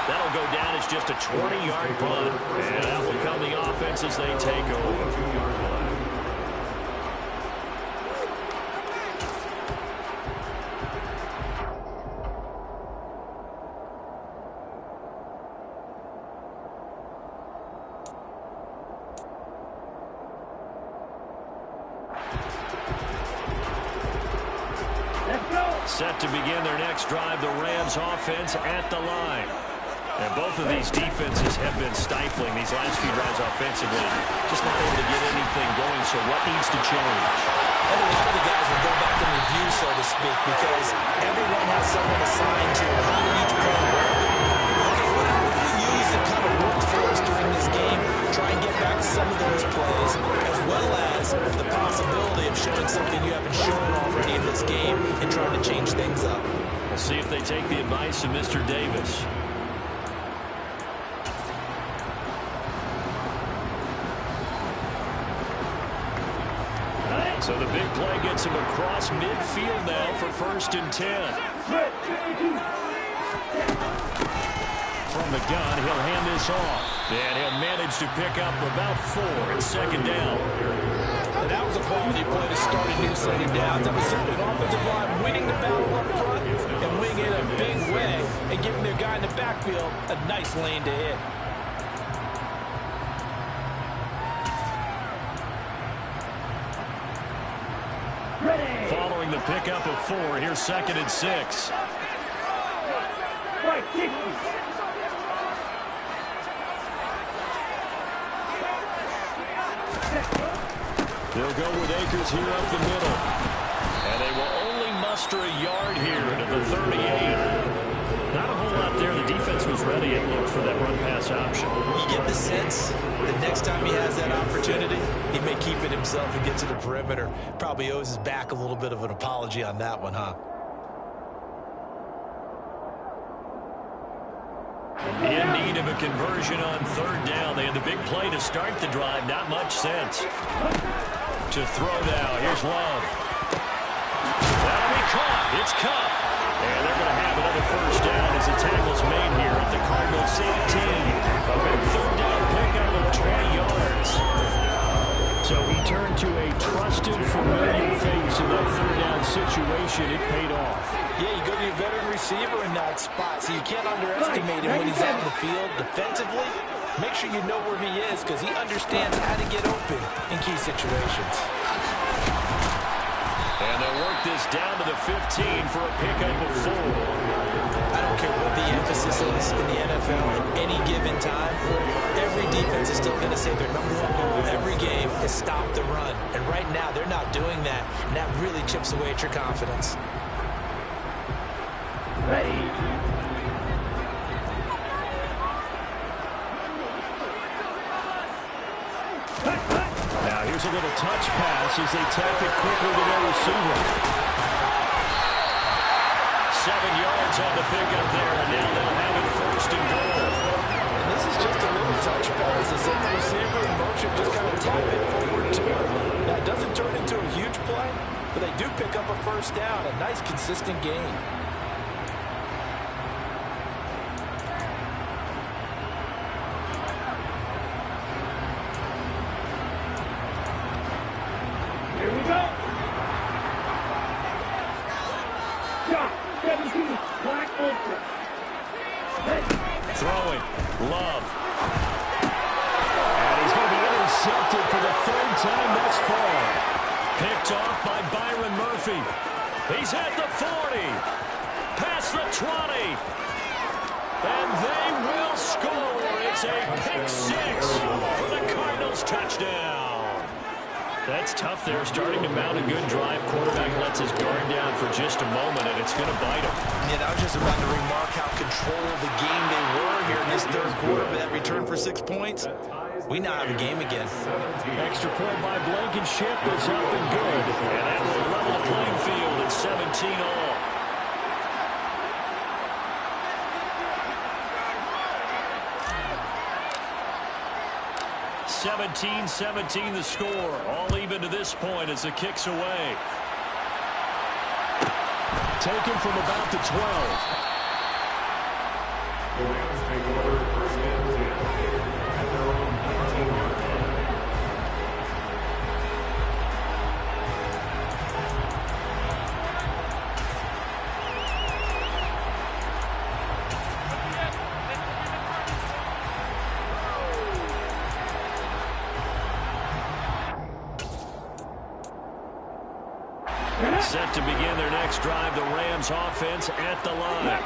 That'll go down as just a 20-yard punt, and out will come the offense as they take over. Set to begin their next drive, the Rams offense at the line. And both of these defenses have been stifling these last few drives offensively. Just not able to get anything going, so what needs to change? And a lot of the guys will go back and review, so to speak, because everyone has someone assigned to how did each play work. Okay, what do you use that kind of worked for us during this game? Try and get back some of those plays, as well as the possibility of showing something you haven't shown already in this game and trying to change things up. We'll see if they take the advice of Mr. Davis. So the big play gets him across midfield now for 1st and 10. From the gun, he'll hand this off. And he'll manage to pick up about 4 at 2nd down. And that was a quality play to start a new 2nd down. That was certainly an offensive line winning the battle up front and winning it in a big way and giving their guy in the backfield a nice lane to hit. the pickup of 4. Here's 2nd and 6. Right, 60. They'll go with Akers here up the middle. And they will only muster a yard here to the 38. Not a whole lot there. The defense was ready, it looked, for that run-pass option. You get the sense that next time he has that opportunity, he may keep it himself and get to the perimeter. Probably owes his back a little bit of an apology on that one, huh? In need of a conversion on 3rd down. They had the big play to start the drive. Not much sense. To throw now. Here's Love. That'll be caught. It's caught. And they're going to have another 1st down as the tackle's made here at the Cardinals' 18. A big 3rd down pickup of 20 yards. So he turned to a trusted, familiar face in that 3rd down situation. It paid off. Yeah, you go to your veteran receiver in that spot, so you can't underestimate him when he's out in the field defensively. Make sure you know where he is because he understands how to get open in key situations. And they'll work this down to the 15 for a pickup of 4. I don't care what the emphasis is in the NFL at any given time. Every defense is still going to say their number 1 goal every game is stop the run. And right now, they're not doing that, and that really chips away at your confidence. Ready. Now here's a little touch pass as they tap it quickly to their receiver. 7 yards on the pickup there, and now they'll have it 1st and goal. And this is just a little touch pass. They set the receiver in motion, just kind of tap it forward to him. Now it doesn't turn into a huge play, but they do pick up a 1st down, a nice consistent gain. Throwing. Love. And he's going to be intercepted for the 3rd time thus far. Picked off by Byron Murphy. He's at the 40. Past the 20. And they will score. It's a pick 6 for the Cardinals touchdown. That's tough there, starting to mount a good drive. Quarterback lets his guard down for just a moment, and it's going to bite him. Yeah, I was just about to remark how controlled the game they were here in this 3rd quarter. But that return for 6 points, we now have a game again. Extra point by Blankenship is up and good. And that will level the playing field at 17 all. 17-17 the score. All even to this point as the kick's away. Taken from about the 12. The Rams take over 1st and 10 at their own 21. Set to begin their next drive, the Rams offense at the line.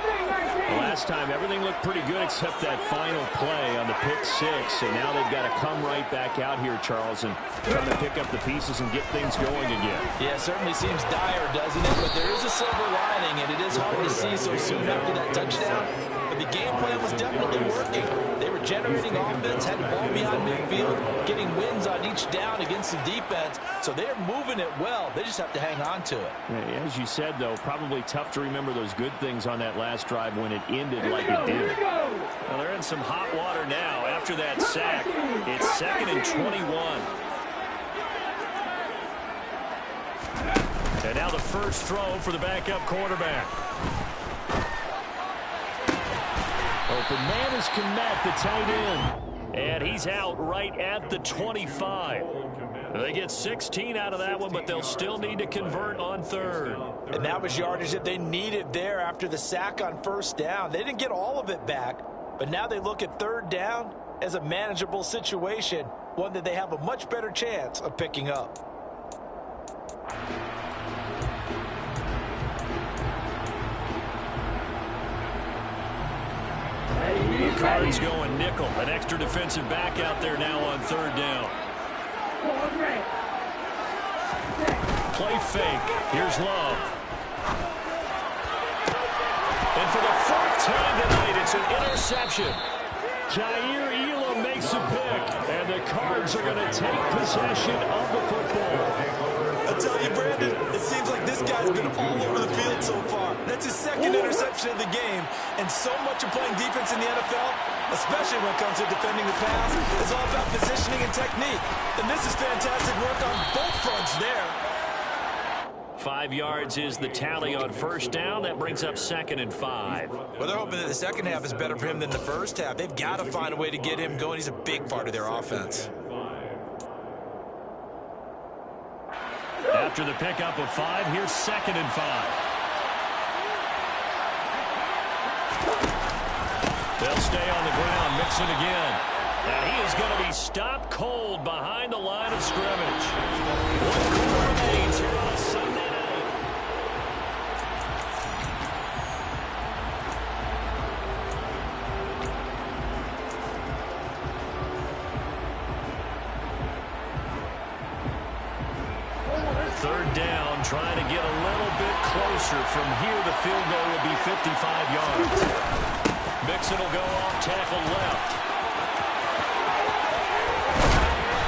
Last time, everything looked pretty good except that final play on the pick 6. And now they've got to come right back out here, Charles, and trying to pick up the pieces and get things going again. Yeah, it certainly seems dire, doesn't it? But there is a silver lining, and it is hard to see so soon after that touchdown. But the game plan was definitely working. They were generating offense, had the ball beyond midfield, getting wins on each down against the defense. So they're moving it well. They just have to hang on to it. Yeah, as you said, though, probably tough to remember those good things on that last drive when it ended like it did. Well, they're in some hot water now after that sack. It's 2nd and 21. And now the first throw for the backup quarterback. Open man is Kmet, the tight end. And he's out right at the 25. They get 16 out of that one, but they'll still need to convert on 3rd. And that was yardage that they needed there after the sack on 1st down. They didn't get all of it back, but now they look at 3rd down as a manageable situation, one that they have a much better chance of picking up. Cards going nickel. An extra defensive back out there now on third down. Play fake. Here's Love. And for the fourth time tonight, it's an interception. Jair Elam makes a pick, and the Cards are going to take possession of the football. I tell you, Brandon, it seems like this guy's been all over the field so far. That's his second interception of the game, and so much of playing defense in the NFL, especially when it comes to defending the pass, is all about positioning and technique. And this is fantastic work on both fronts there. 5 yards is the tally on first down. That brings up 2nd and 5. Well, they're hoping that the second half is better for him than the first half. They've got to find a way to get him going. He's a big part of their offense. After the pickup of 5, here's 2nd and 5. They'll stay on the ground. Mixon again. And he is going to be stopped cold behind the line of scrimmage. 1 quarter remains here on a Sunday night. Third down, trying to get a little bit closer. From here, the field goal will be 55 yards. Mixon will go off tackle left.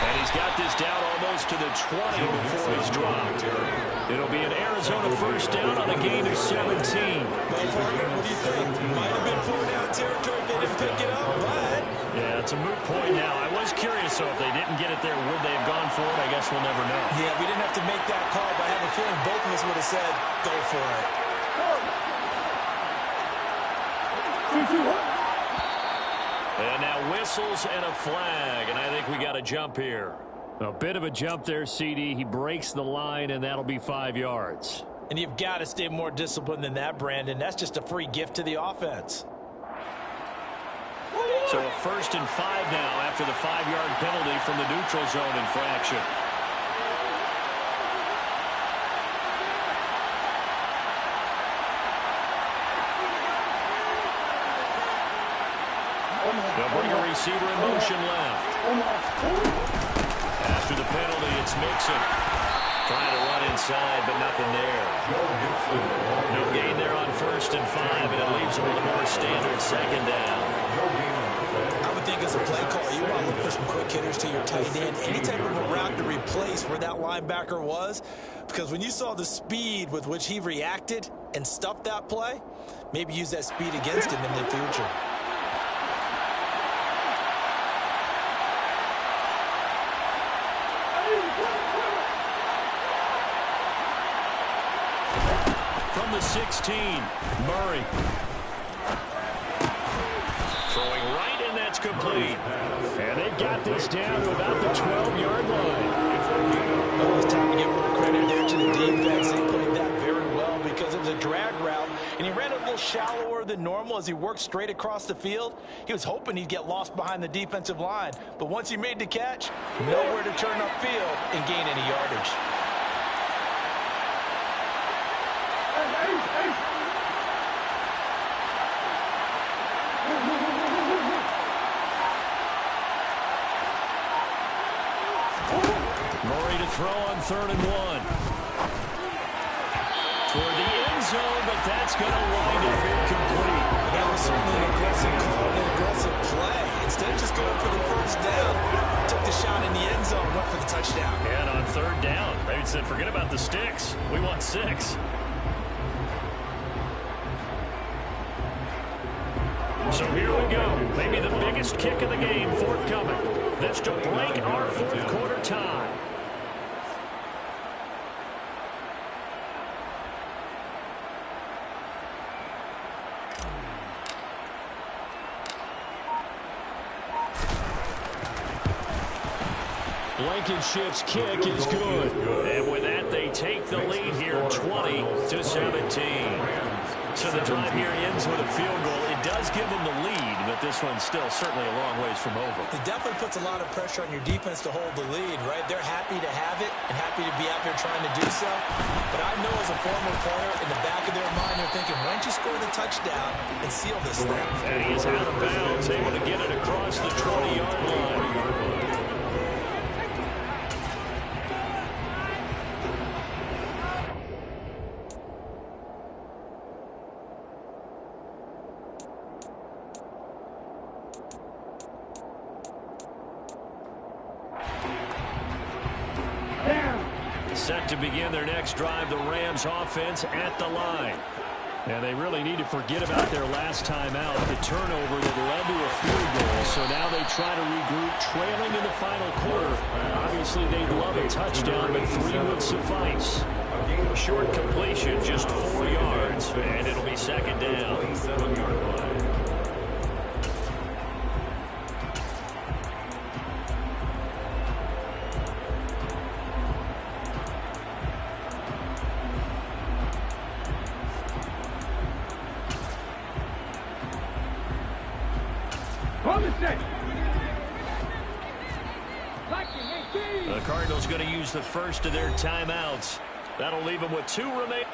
And he's got this down almost to the 20 before he's dropped. It'll be an Arizona first down on a gain of 17. Well, partner, what do you think? Might have been 4-down territory if they didn't pick it up, but... Yeah, it's a moot point now. I was curious, so if they didn't get it there, would they have gone for it? I guess we'll never know. Yeah, we didn't have to make that call, but I have a feeling both of us would have said, go for it. And now whistles and a flag, and I think we got a jump here. A bit of a jump there, CD. He breaks the line, and that'll be 5 yards. And you've got to stay more disciplined than that, Brandon. That's just a free gift to the offense. So a 1st and 5 now after the 5-yard penalty from the neutral zone infraction. They'll bring a receiver in motion left. After the penalty, it's Mixon. Trying to run inside, but nothing there. No gain there on 1st and 5, and it leaves him with a more standard 2nd down. I would think as a play caller, you want to look for some quick hitters to your tight end. Any type of a route to replace where that linebacker was. Because when you saw the speed with which he reacted and stuffed that play, maybe use that speed against him in the future. From the 16, Murray. Throwing right, and that's complete. And they've got this down to about the 12-yard line. Oh, it's time to give more credit there to the defense. They played that very well because it was a drag route, and he ran it a little shallower than normal as he worked straight across the field. He was hoping he'd get lost behind the defensive line, but once he made the catch, nowhere to turn upfield and gain any yardage. Murray to throw on 3rd and 1. Toward the end zone, but that's going to wind up incomplete. That was certainly an aggressive call, an aggressive play. Instead of just going for the 1st down, took the shot in the end zone, went for the touchdown. And on 3rd down, they said, forget about the sticks. We want 6. So here we go. Maybe the biggest kick of the game forthcoming. That's to break our 4th quarter tie. Blankenship's kick is good. And with that, they take the lead here 20-17. So the drive here ends with a field goal. It does give them the lead, but this one's still certainly a long ways from over. It definitely puts a lot of pressure on your defense to hold the lead, right? They're happy to have it and happy to be out there trying to do so. But I know as a former player, in the back of their mind, they're thinking, why don't you score the touchdown and seal this thing? And he is out of bounds, able to get it across the 20-yard line. Set to begin their next drive, the Rams offense at the line. And they really need to forget about their last time out, the turnover that led to a field goal. So now they try to regroup, trailing in the final quarter. Obviously, they'd love a touchdown, but 3 would suffice. Short completion, just 4 yards, and it'll be second down. The Cardinals going to use the first of their timeouts. That'll leave them with 2 remaining.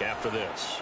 After this.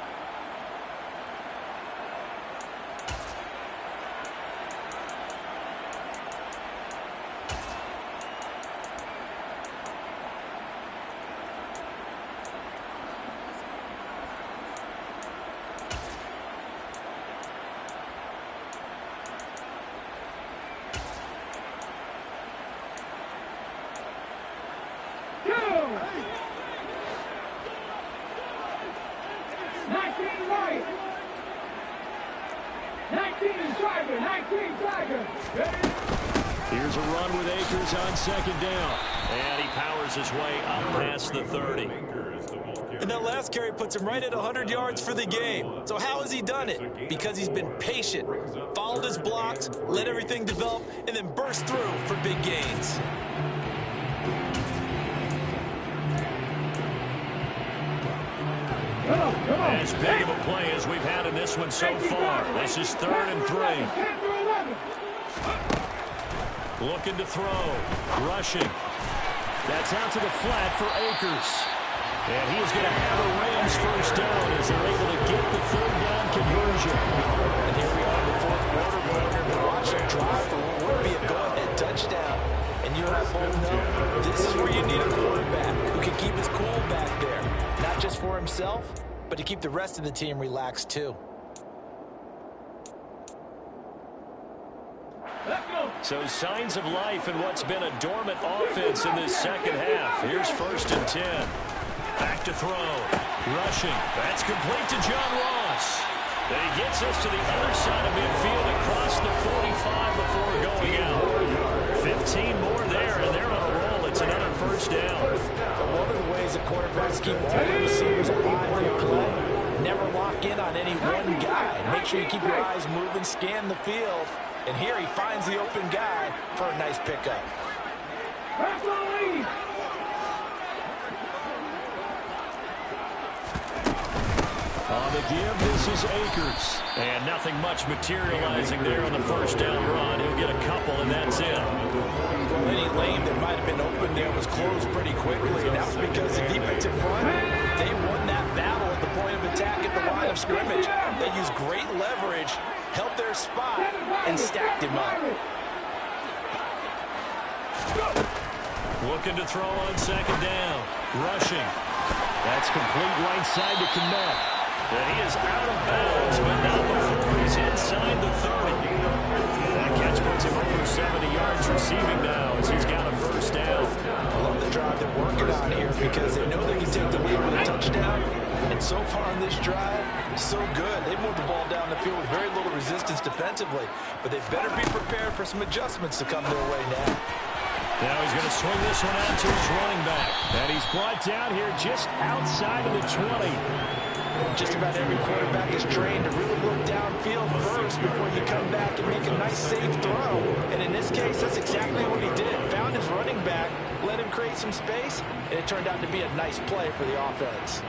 Here's a run with Akers on second down. And he powers his way up past the 30. And that last carry puts him right at 100 yards for the game. So how has he done it? Because he's been patient, followed his blocks, let everything develop, and then burst through for big gains. As big of a play as we've had in this one so far. This is 3rd and 3. Looking to throw. Rushing. That's out to the flat for Akers. And he is going to have a Rams first down as they're able to get the 3rd down conversion. And here we are in the 4th quarter. We're going to watch a drive for what would be a go-ahead touchdown. And you and I both know this is where you need a quarterback who can keep his cool back there. Not just for himself, but to keep the rest of the team relaxed too. So signs of life in what's been a dormant offense in this second half. Here's 1st and 10. Back to throw. Rushing. That's complete to John Ross. And he gets us to the other side of midfield across the 45 before going out. 15 more there, and they're on a roll. It's another first down. One of the ways that quarterbacks keep all the receivers alive in play, never lock in on any one guy. Make sure you keep your eyes moving, scan the field. And here he finds the open guy for a nice pickup. On the give, this is Akers. And nothing much materializing there on the first down run. He'll get a couple, and that's it. Any lane that might have been open there was closed pretty quickly, and that was because the defensive front, they won that battle at the point of attack at the line of scrimmage. They used great leverage, held their spot, and stacked him up. Looking to throw on second down. Rushing. That's complete right side to Kmet. And he is out of bounds, but not before he's inside the 30. That catch puts him over 70 yards receiving now as he's got a first down. I love the drive they're working on here because they know they can take the lead with a touchdown. And so far on this drive, so good. They moved the ball down the field with very little resistance defensively. But they better be prepared for some adjustments to come their way now. Now he's going to swing this one out to his running back. And he's brought down here just outside of the 20. Just about every quarterback is trained to really look downfield first before you come back and make a nice, safe throw. And in this case, that's exactly what he did. Found his running back, let him create some space, and it turned out to be a nice play for the offense.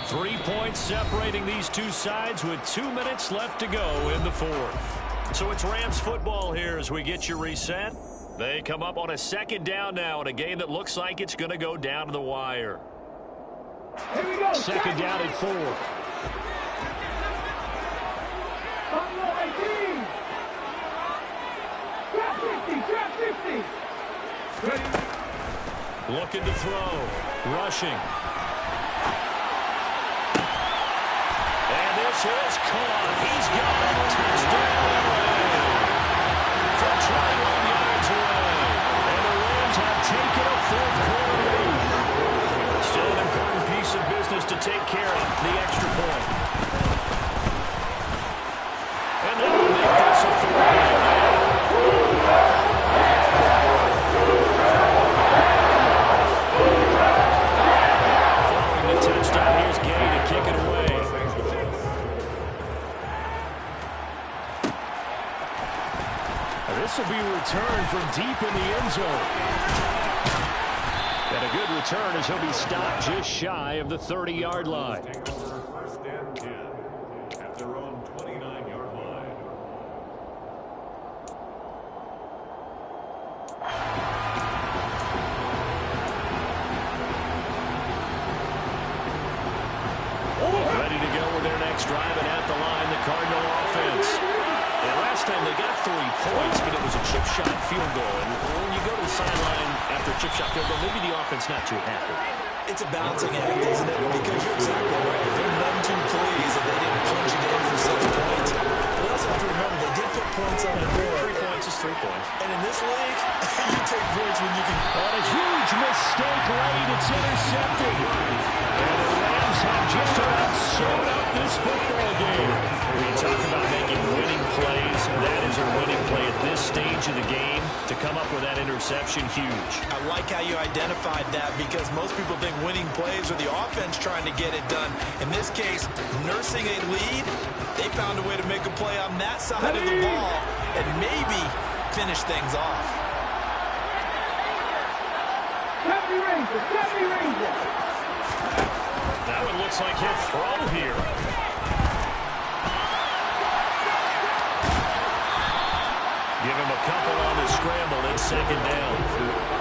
Three points separating these two sides with 2 minutes left to go in the fourth. So it's Rams football here as we get you reset. They come up on a second down now in a game that looks like it's going to go down to the wire. Here we go. Second down at 4. Trap 50. Looking to throw. Rushing. And this is caught. He's got a touchdown. From 21 yards away. And the Rams have taken a fourth quarter lead. Still an important piece of business to take care of, the extra point. And now they'll make this a 4-point game. Following the touchdown, here's Gay to kick it away. This will be a return from deep in the end zone. And a good return as he'll be stopped just shy of the 30-yard line. Take over first and 10 at their own 29-yard line. Ready to go with their next drive, and at the line, the Cardinal offense. And last time they got 3 points, but it was a chip shot field goal. And when you go to the sideline after a chip shot field goal, maybe the offense not too happy. It's a balancing act, isn't it? Because you're exactly right. They're none too pleased that they didn't punch it in for 6 points. We also have to remember they did put points on the board. 3 points is 3 points. And in this league, you take points when you can. On a huge mistake late, it's intercepted. And the Rams have just about sewn up this football game. When you talk about making winning plays, that is a winning play at this stage of the game. To come up with that interception, huge. I like how you identified that because most people think winning plays are the offense trying to get it done. In this case, nursing a lead, they found a way to make a play on that side of the ball and maybe finish things off. That one looks like he'll throw here. Give him a couple on the scramble. It's second down.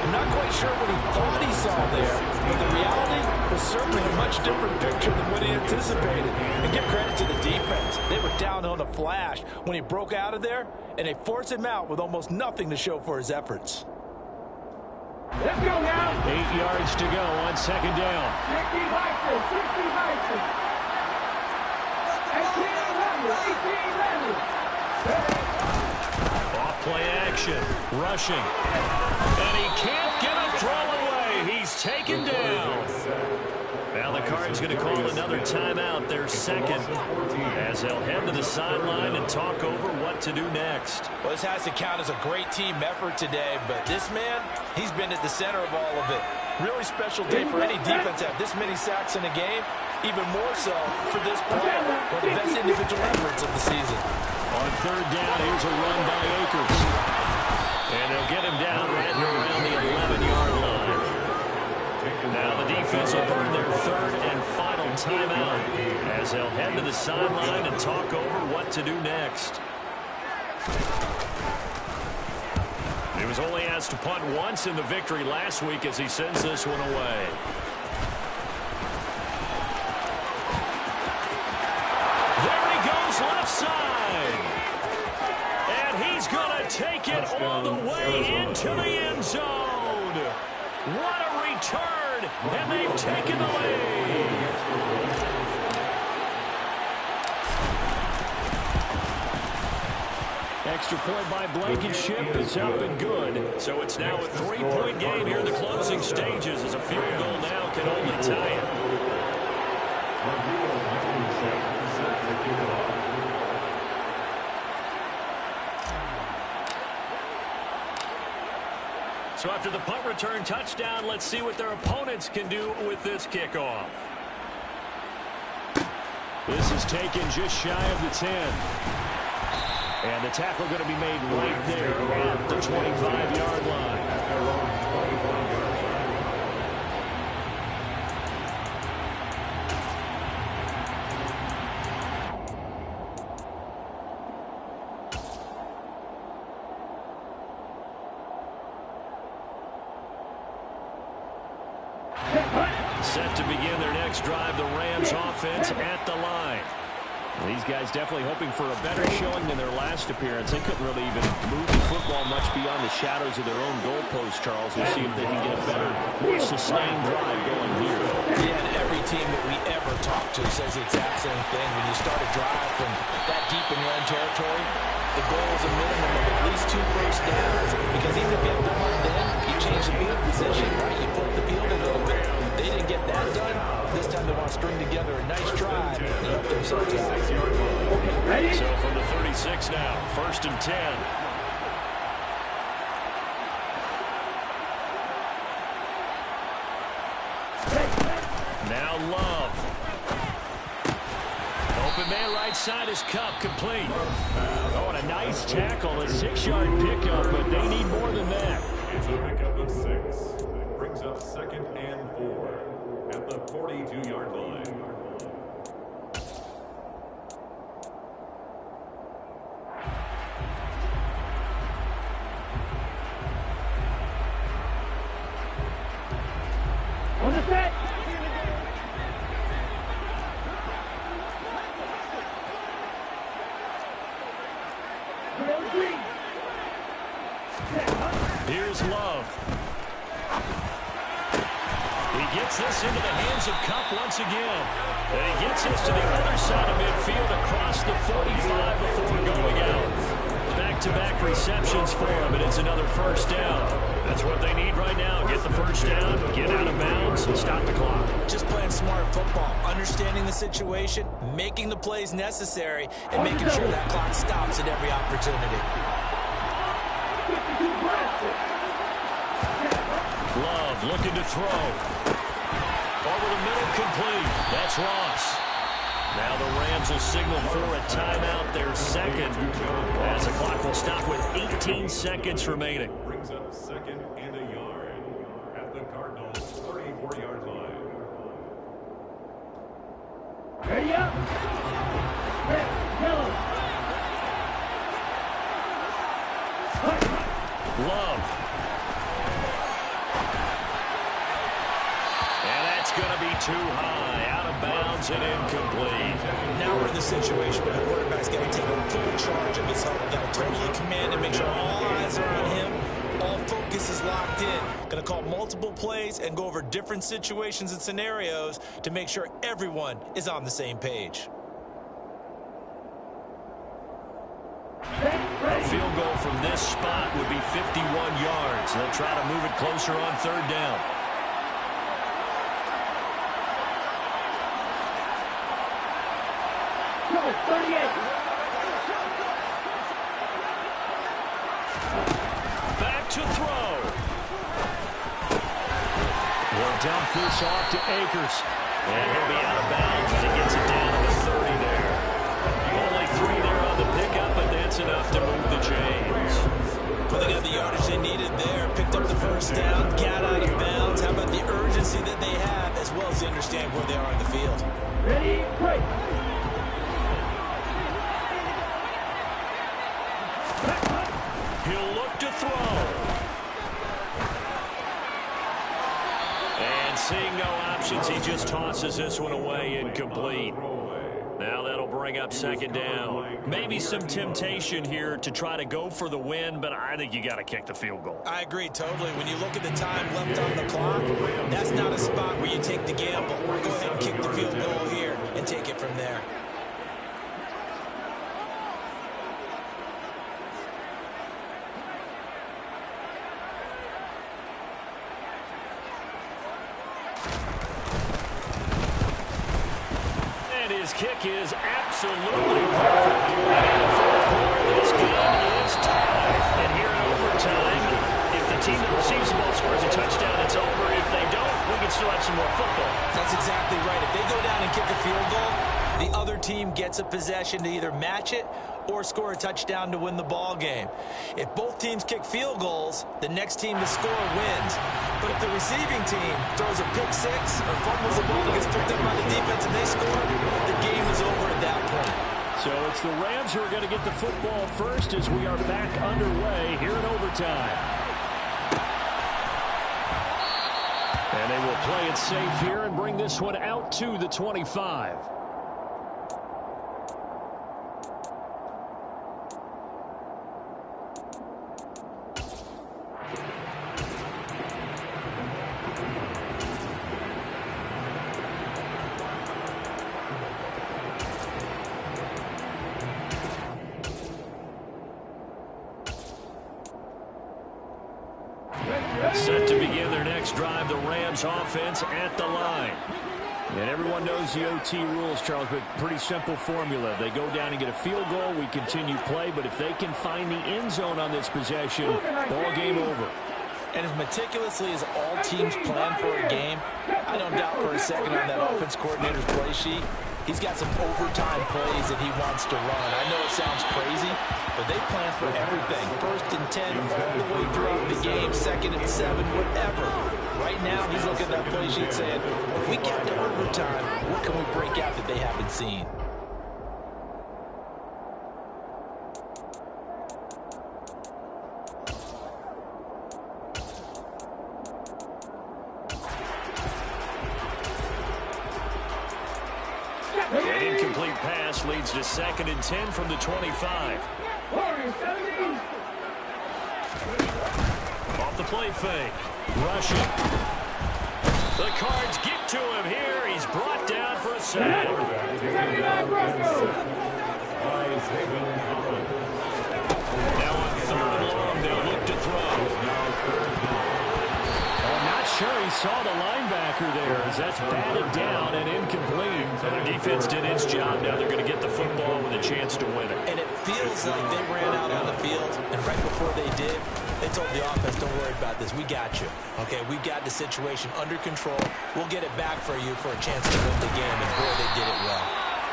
I'm not quite sure what he thought he saw there, but the reality was certainly a much different picture than what he anticipated. And give credit to the defense. They were down on a flash when he broke out of there, and they forced him out with almost nothing to show for his efforts. Let's go now. 8 yards to go on second down. 60 Bison, 60 Bison. 18 11. Play action, rushing, and he can't get a throw away. He's taken down. Now the Card's going to call another timeout, their second, as they'll head to the sideline and talk over what to do next. Well, this has to count as a great team effort today, but this man, he's been at the center of all of it. Really special day for any defense to have this many sacks in a game, even more so for this player, one of the best individual efforts of the season. On third down, here's a run by Akers. And they'll get him down right around the 11-yard line. Now the defense will burn their third and final timeout as they'll head to the sideline and talk over what to do next. He was only asked to punt once in the victory last week as he sends this one away. There he goes left side. all the way into the end zone. What a return, and they've taken the lead. Extra point by Blankenship is up and good. So it's now a 3-point game here in the closing stages as a field goal now can only tie it. So after the punt return touchdown, let's see what their opponents can do with this kickoff. This is taken just shy of the 10. And the tackle going to be made right there at the 25-yard line. Set to begin their next drive, the Rams offense at the line. These guys definitely hoping for a better showing than their last appearance. They couldn't really even move the football much beyond the shadows of their own goalpost, Charles. We'll see if they can get a better, more sustained drive going here. Yeah, and every team that we ever talk to says the exact same thing. When you start a drive from that deep in your own territory, the goal is a minimum of at least 2 first downs. Because even if you have the punt then, you change the field position, right? You flip the field a little bit. They didn't get that done. This time they want to string together a nice drive and help themselves out. So from the 36 now, 1st and 10. Now Love. Open man right side is Cup, complete. Oh, and a nice tackle, a 6-yard pickup, but they need more than that. It's a pickup of 6. Brings up 2nd and 4 at the 42-yard line. On the set. Here's Love. He gets this into the hands of Cup once again. And he gets this to the other side of midfield across the 45 before going out. Back-to-back receptions for him, and it's another first down. That's what they need right now. Get the first down, get out of bounds, and stop the clock. Just playing smart football, understanding the situation, making the plays necessary, and making sure that clock stops at every opportunity. Love looking to throw. Over the middle, complete. That's Ross. Now the Rams will signal for a timeout, their second, as the clock will stop with 18 seconds remaining. Brings up 2nd and a yard at the Cardinals' 34-yard line. Ready up. Yellow. Love. And that's going to be too high, out of bounds and incomplete. Now we're in the situation where the quarterback's got to take full charge of his huddle. Got to totally command and make sure all eyes are on him. All focus is locked in. Going to call multiple plays and go over different situations and scenarios to make sure everyone is on the same page. A field goal from this spot would be 51 yards. They'll try to move it closer on 3rd down. Go, 38. Back to throw. Will dump this off to Akers. And he'll be out of bounds as he gets it down to the 30 there. Only 3 there on the pickup, but that's enough to move the chains. Well, they got the yardage they needed there. Picked up the first down, got out of bounds. How about the urgency that they have, as well as they understand where they are in the field? Ready, break. He'll look to throw. And seeing no options, he just tosses this one away incomplete. Now that'll bring bring up second down. Maybe some temptation here to try to go for the win, but I think you got to kick the field goal. I agree totally. When you look at the time left on the clock, that's not a spot where you take the gamble. Go ahead and kick the field goal here and take it from there. His kick is absolutely perfect. And in the fourth quarter, this game is tied. And here in overtime, if the team that receives the ball scores a touchdown, it's over. If they don't, we can still have some more football. That's exactly right. If they go down and kick a field goal, the other team gets a possession to either match it or score a touchdown to win the ball game. If both teams kick field goals, the next team to score wins. But if the receiving team throws a pick six or fumbles the ball and gets picked up by the defense and they score, the game is over at that point. So it's the Rams who are going to get the football first as we are back underway here in overtime. And they will play it safe here and bring this one out to the 25. Set to begin their next drive, the Rams offense at the line. And everyone knows the OT rules, Charles, but pretty simple formula. They go down and get a field goal, we continue play, but if they can find the end zone on this possession, ball game over. And as meticulously as all teams plan for a game, I don't doubt for a second on that offense coordinator's play sheet, he's got some overtime plays that he wants to run. I know it sounds crazy, but they plan for everything. 1st and 10, all the way throughout the game, 2nd and 7, whatever. Right now, he's looking at that play sheet saying, if we get to overtime, what can we break out that they haven't seen? An incomplete pass leads to 2nd and 10 from the 25. Off the play fake. Rushing. The Cards get to him here. He's brought down for a sack. Now on 3rd and long, they'll look to throw. I'm not sure he saw the linebacker there as that's batted down and incomplete. So their defense did its job. Now they're going to get the football with a chance to win it. And it feels like they ran out on the field, and right before they did, they told the offense, don't worry about this. We got you. Okay, we got the situation under control. We'll get it back for you for a chance to win the game, and boy, they did it well.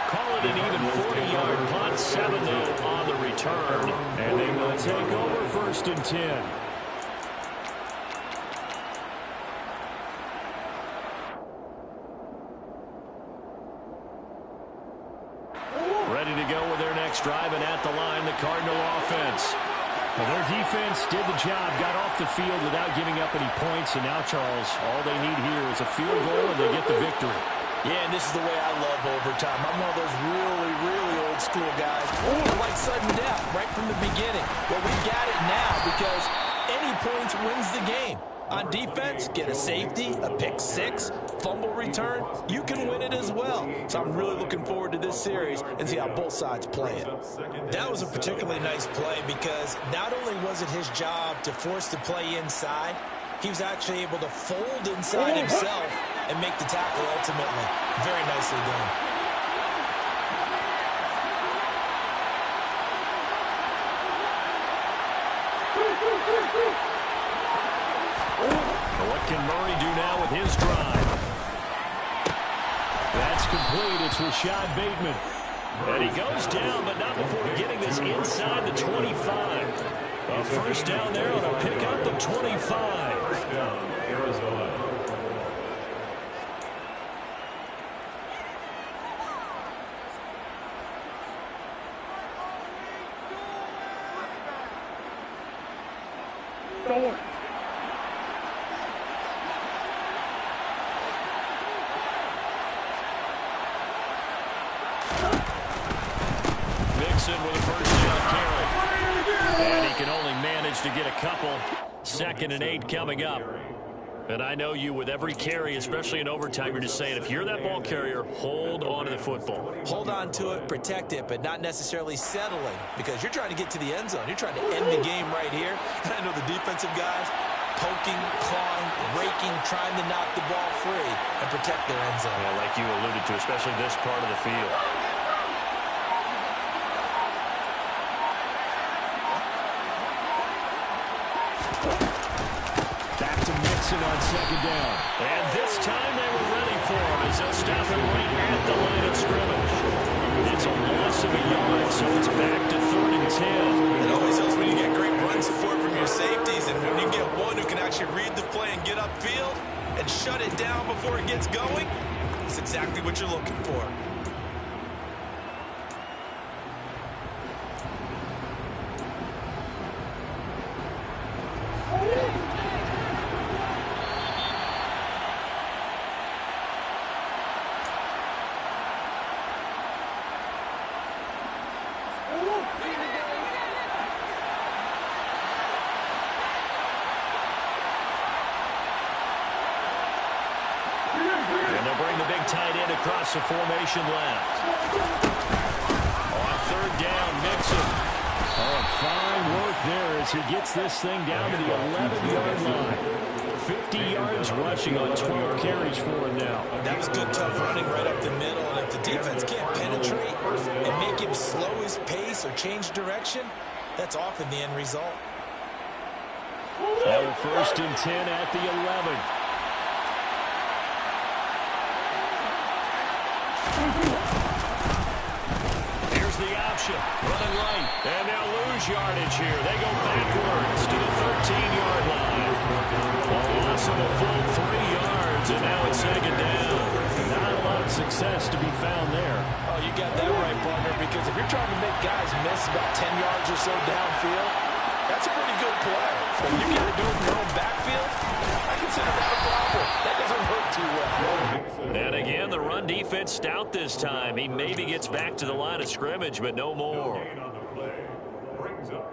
Call it an even 40-yard punt, 7-0 on the return. And they will take over 1st and 10. Ready to go with their next drive, and at the line, the Cardinal offense. Well, their defense did the job, got off the field without giving up any points, and now, Charles, all they need here is a field goal, and they get the victory. Yeah, and this is the way I love overtime. I'm one of those really, really old school guys. I like sudden death right from the beginning. Well, we've got it now because any points wins the game. On defense, get a safety, a pick six, fumble return, you can win it as well. So I'm really looking forward to this series and see how both sides play it. That was a particularly nice play because not only was it his job to force the play inside, he was actually able to fold inside himself and make the tackle ultimately. Very nicely done. What can Murray do now with his drive? That's complete. It's Rashad Bateman. And he goes down, but not before getting this inside the 25. A first down there on a pickup of 25. First down, Arizona. to get a couple. 2nd and 8 coming up. And I know you, with every carry, especially in overtime, you're just saying, if you're that ball carrier, hold on to the football. Hold on to it, protect it, but not necessarily settling, because you're trying to get to the end zone. You're trying to end the game right here. And I know the defensive guys poking, clawing, raking, trying to knock the ball free and protect their end zone. Yeah, like you alluded to, especially this part of the field. On 2nd down. And this time they were ready for him as they'll stop him right at the line of scrimmage. It's a loss of a yard, so it's back to 3rd and 10. It always helps when you get great run support from your safeties, and when you get one who can actually read the play and get upfield and shut it down before it gets going, it's exactly what you're looking for. Across the formation left. On 3rd down, Mixon. Oh, fine work there as he gets this thing down to the 11-yard line. 50 yards rushing on 12 carries for him now. That was good, tough running right up the middle. And if the defense can't penetrate and make him slow his pace or change direction, that's often the end result. Now 1st and 10 at the 11. Here's the option. Running right. And they'll lose yardage here. They go backwards to the 13-yard line. A loss of a full 3 yards, and now it's 2nd down. Not a lot of success to be found there. Oh, you got that right, partner, because if you're trying to make guys miss about 10 yards or so downfield, that's a pretty good play. But you got to do it in your own backfield, I consider that a problem. That doesn't work too well. And again, the run defense stout this time. He maybe gets back to the line of scrimmage, but no more.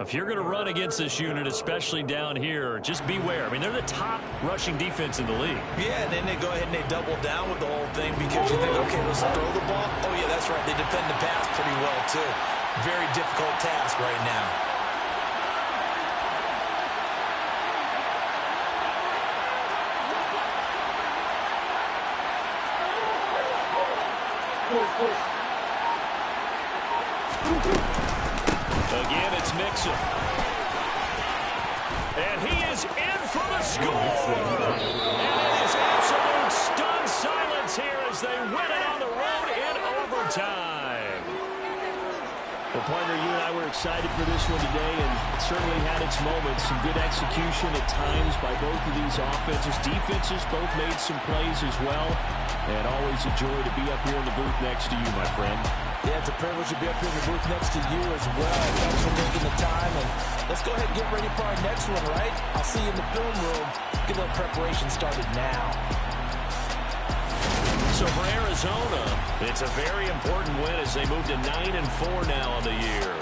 If you're going to run against this unit, especially down here, just beware. I mean, they're the top rushing defense in the league. Yeah, and then they go ahead and they double down with the whole thing because you think, okay, let's throw the ball. Oh, yeah, that's right. They defend the pass pretty well, too. Very difficult task right now. Again, it's Mixon. And he is in for the score. And it is absolute stunned silence here as they win it on the road in overtime. Well, partner, you and I were excited for this one today, and it certainly had its moments. Some good execution at times by both of these offenses. Defenses both made some plays as well. And always a joy to be up here in the booth next to you, my friend. Yeah, it's a privilege to be up here in the booth next to you as well. Thanks for taking the time. And let's go ahead and get ready for our next one, right? I'll see you in the film room. Get a little preparation started now. So for Arizona, it's a very important win as they move to 9-4 now on the year.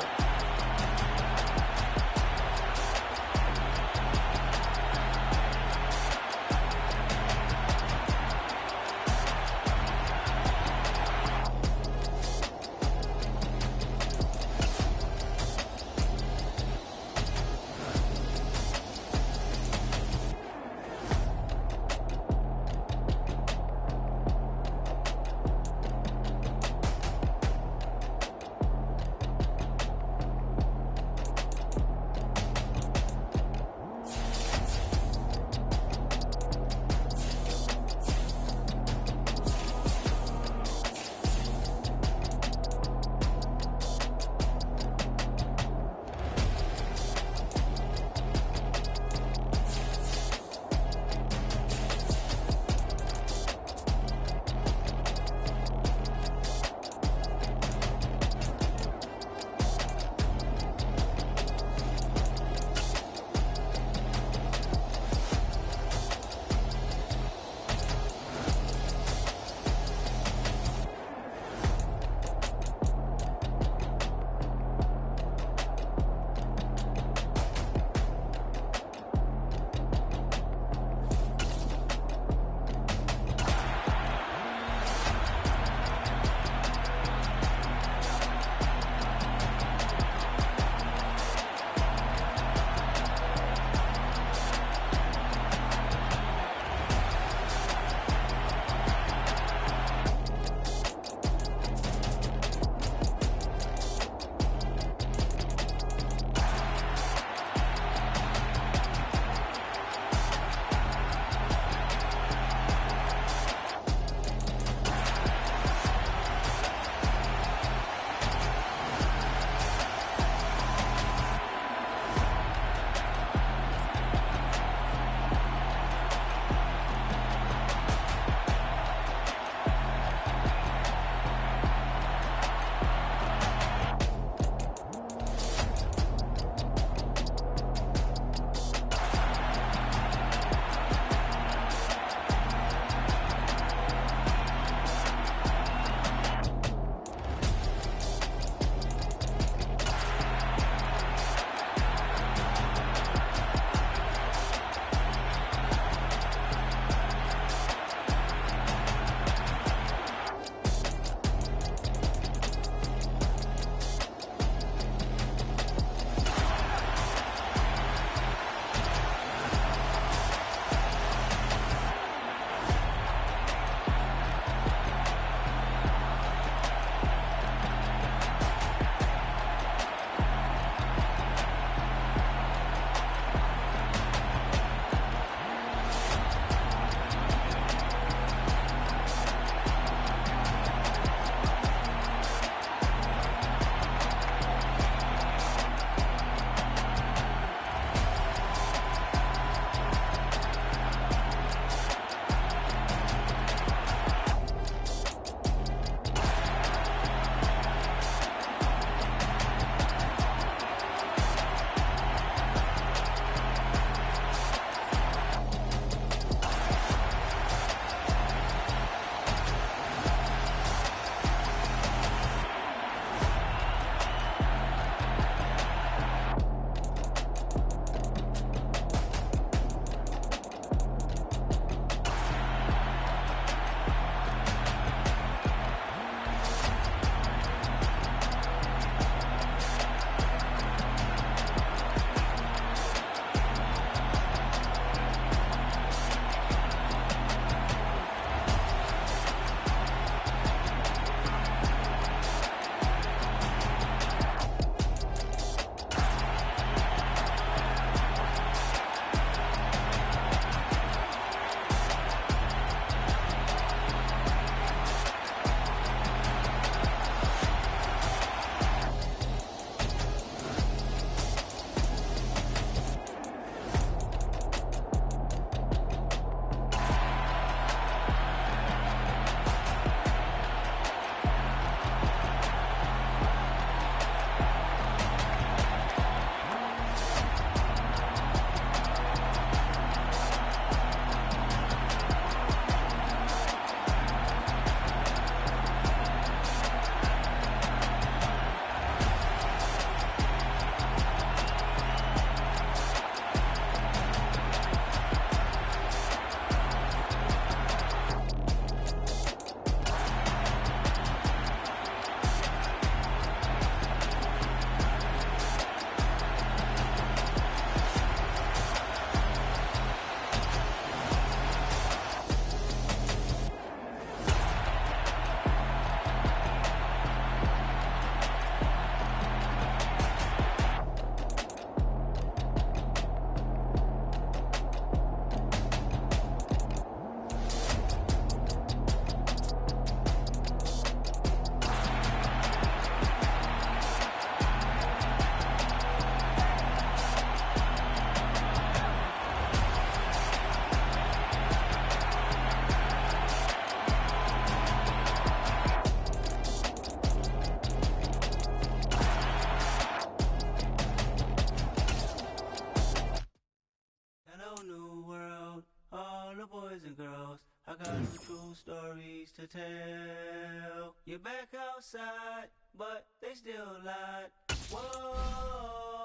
I got some true stories to tell. You're back outside, but they still lied. Whoa,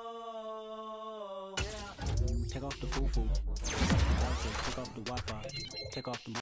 yeah. Take off the foo-foo. Take off the Wi-Fi. Take off the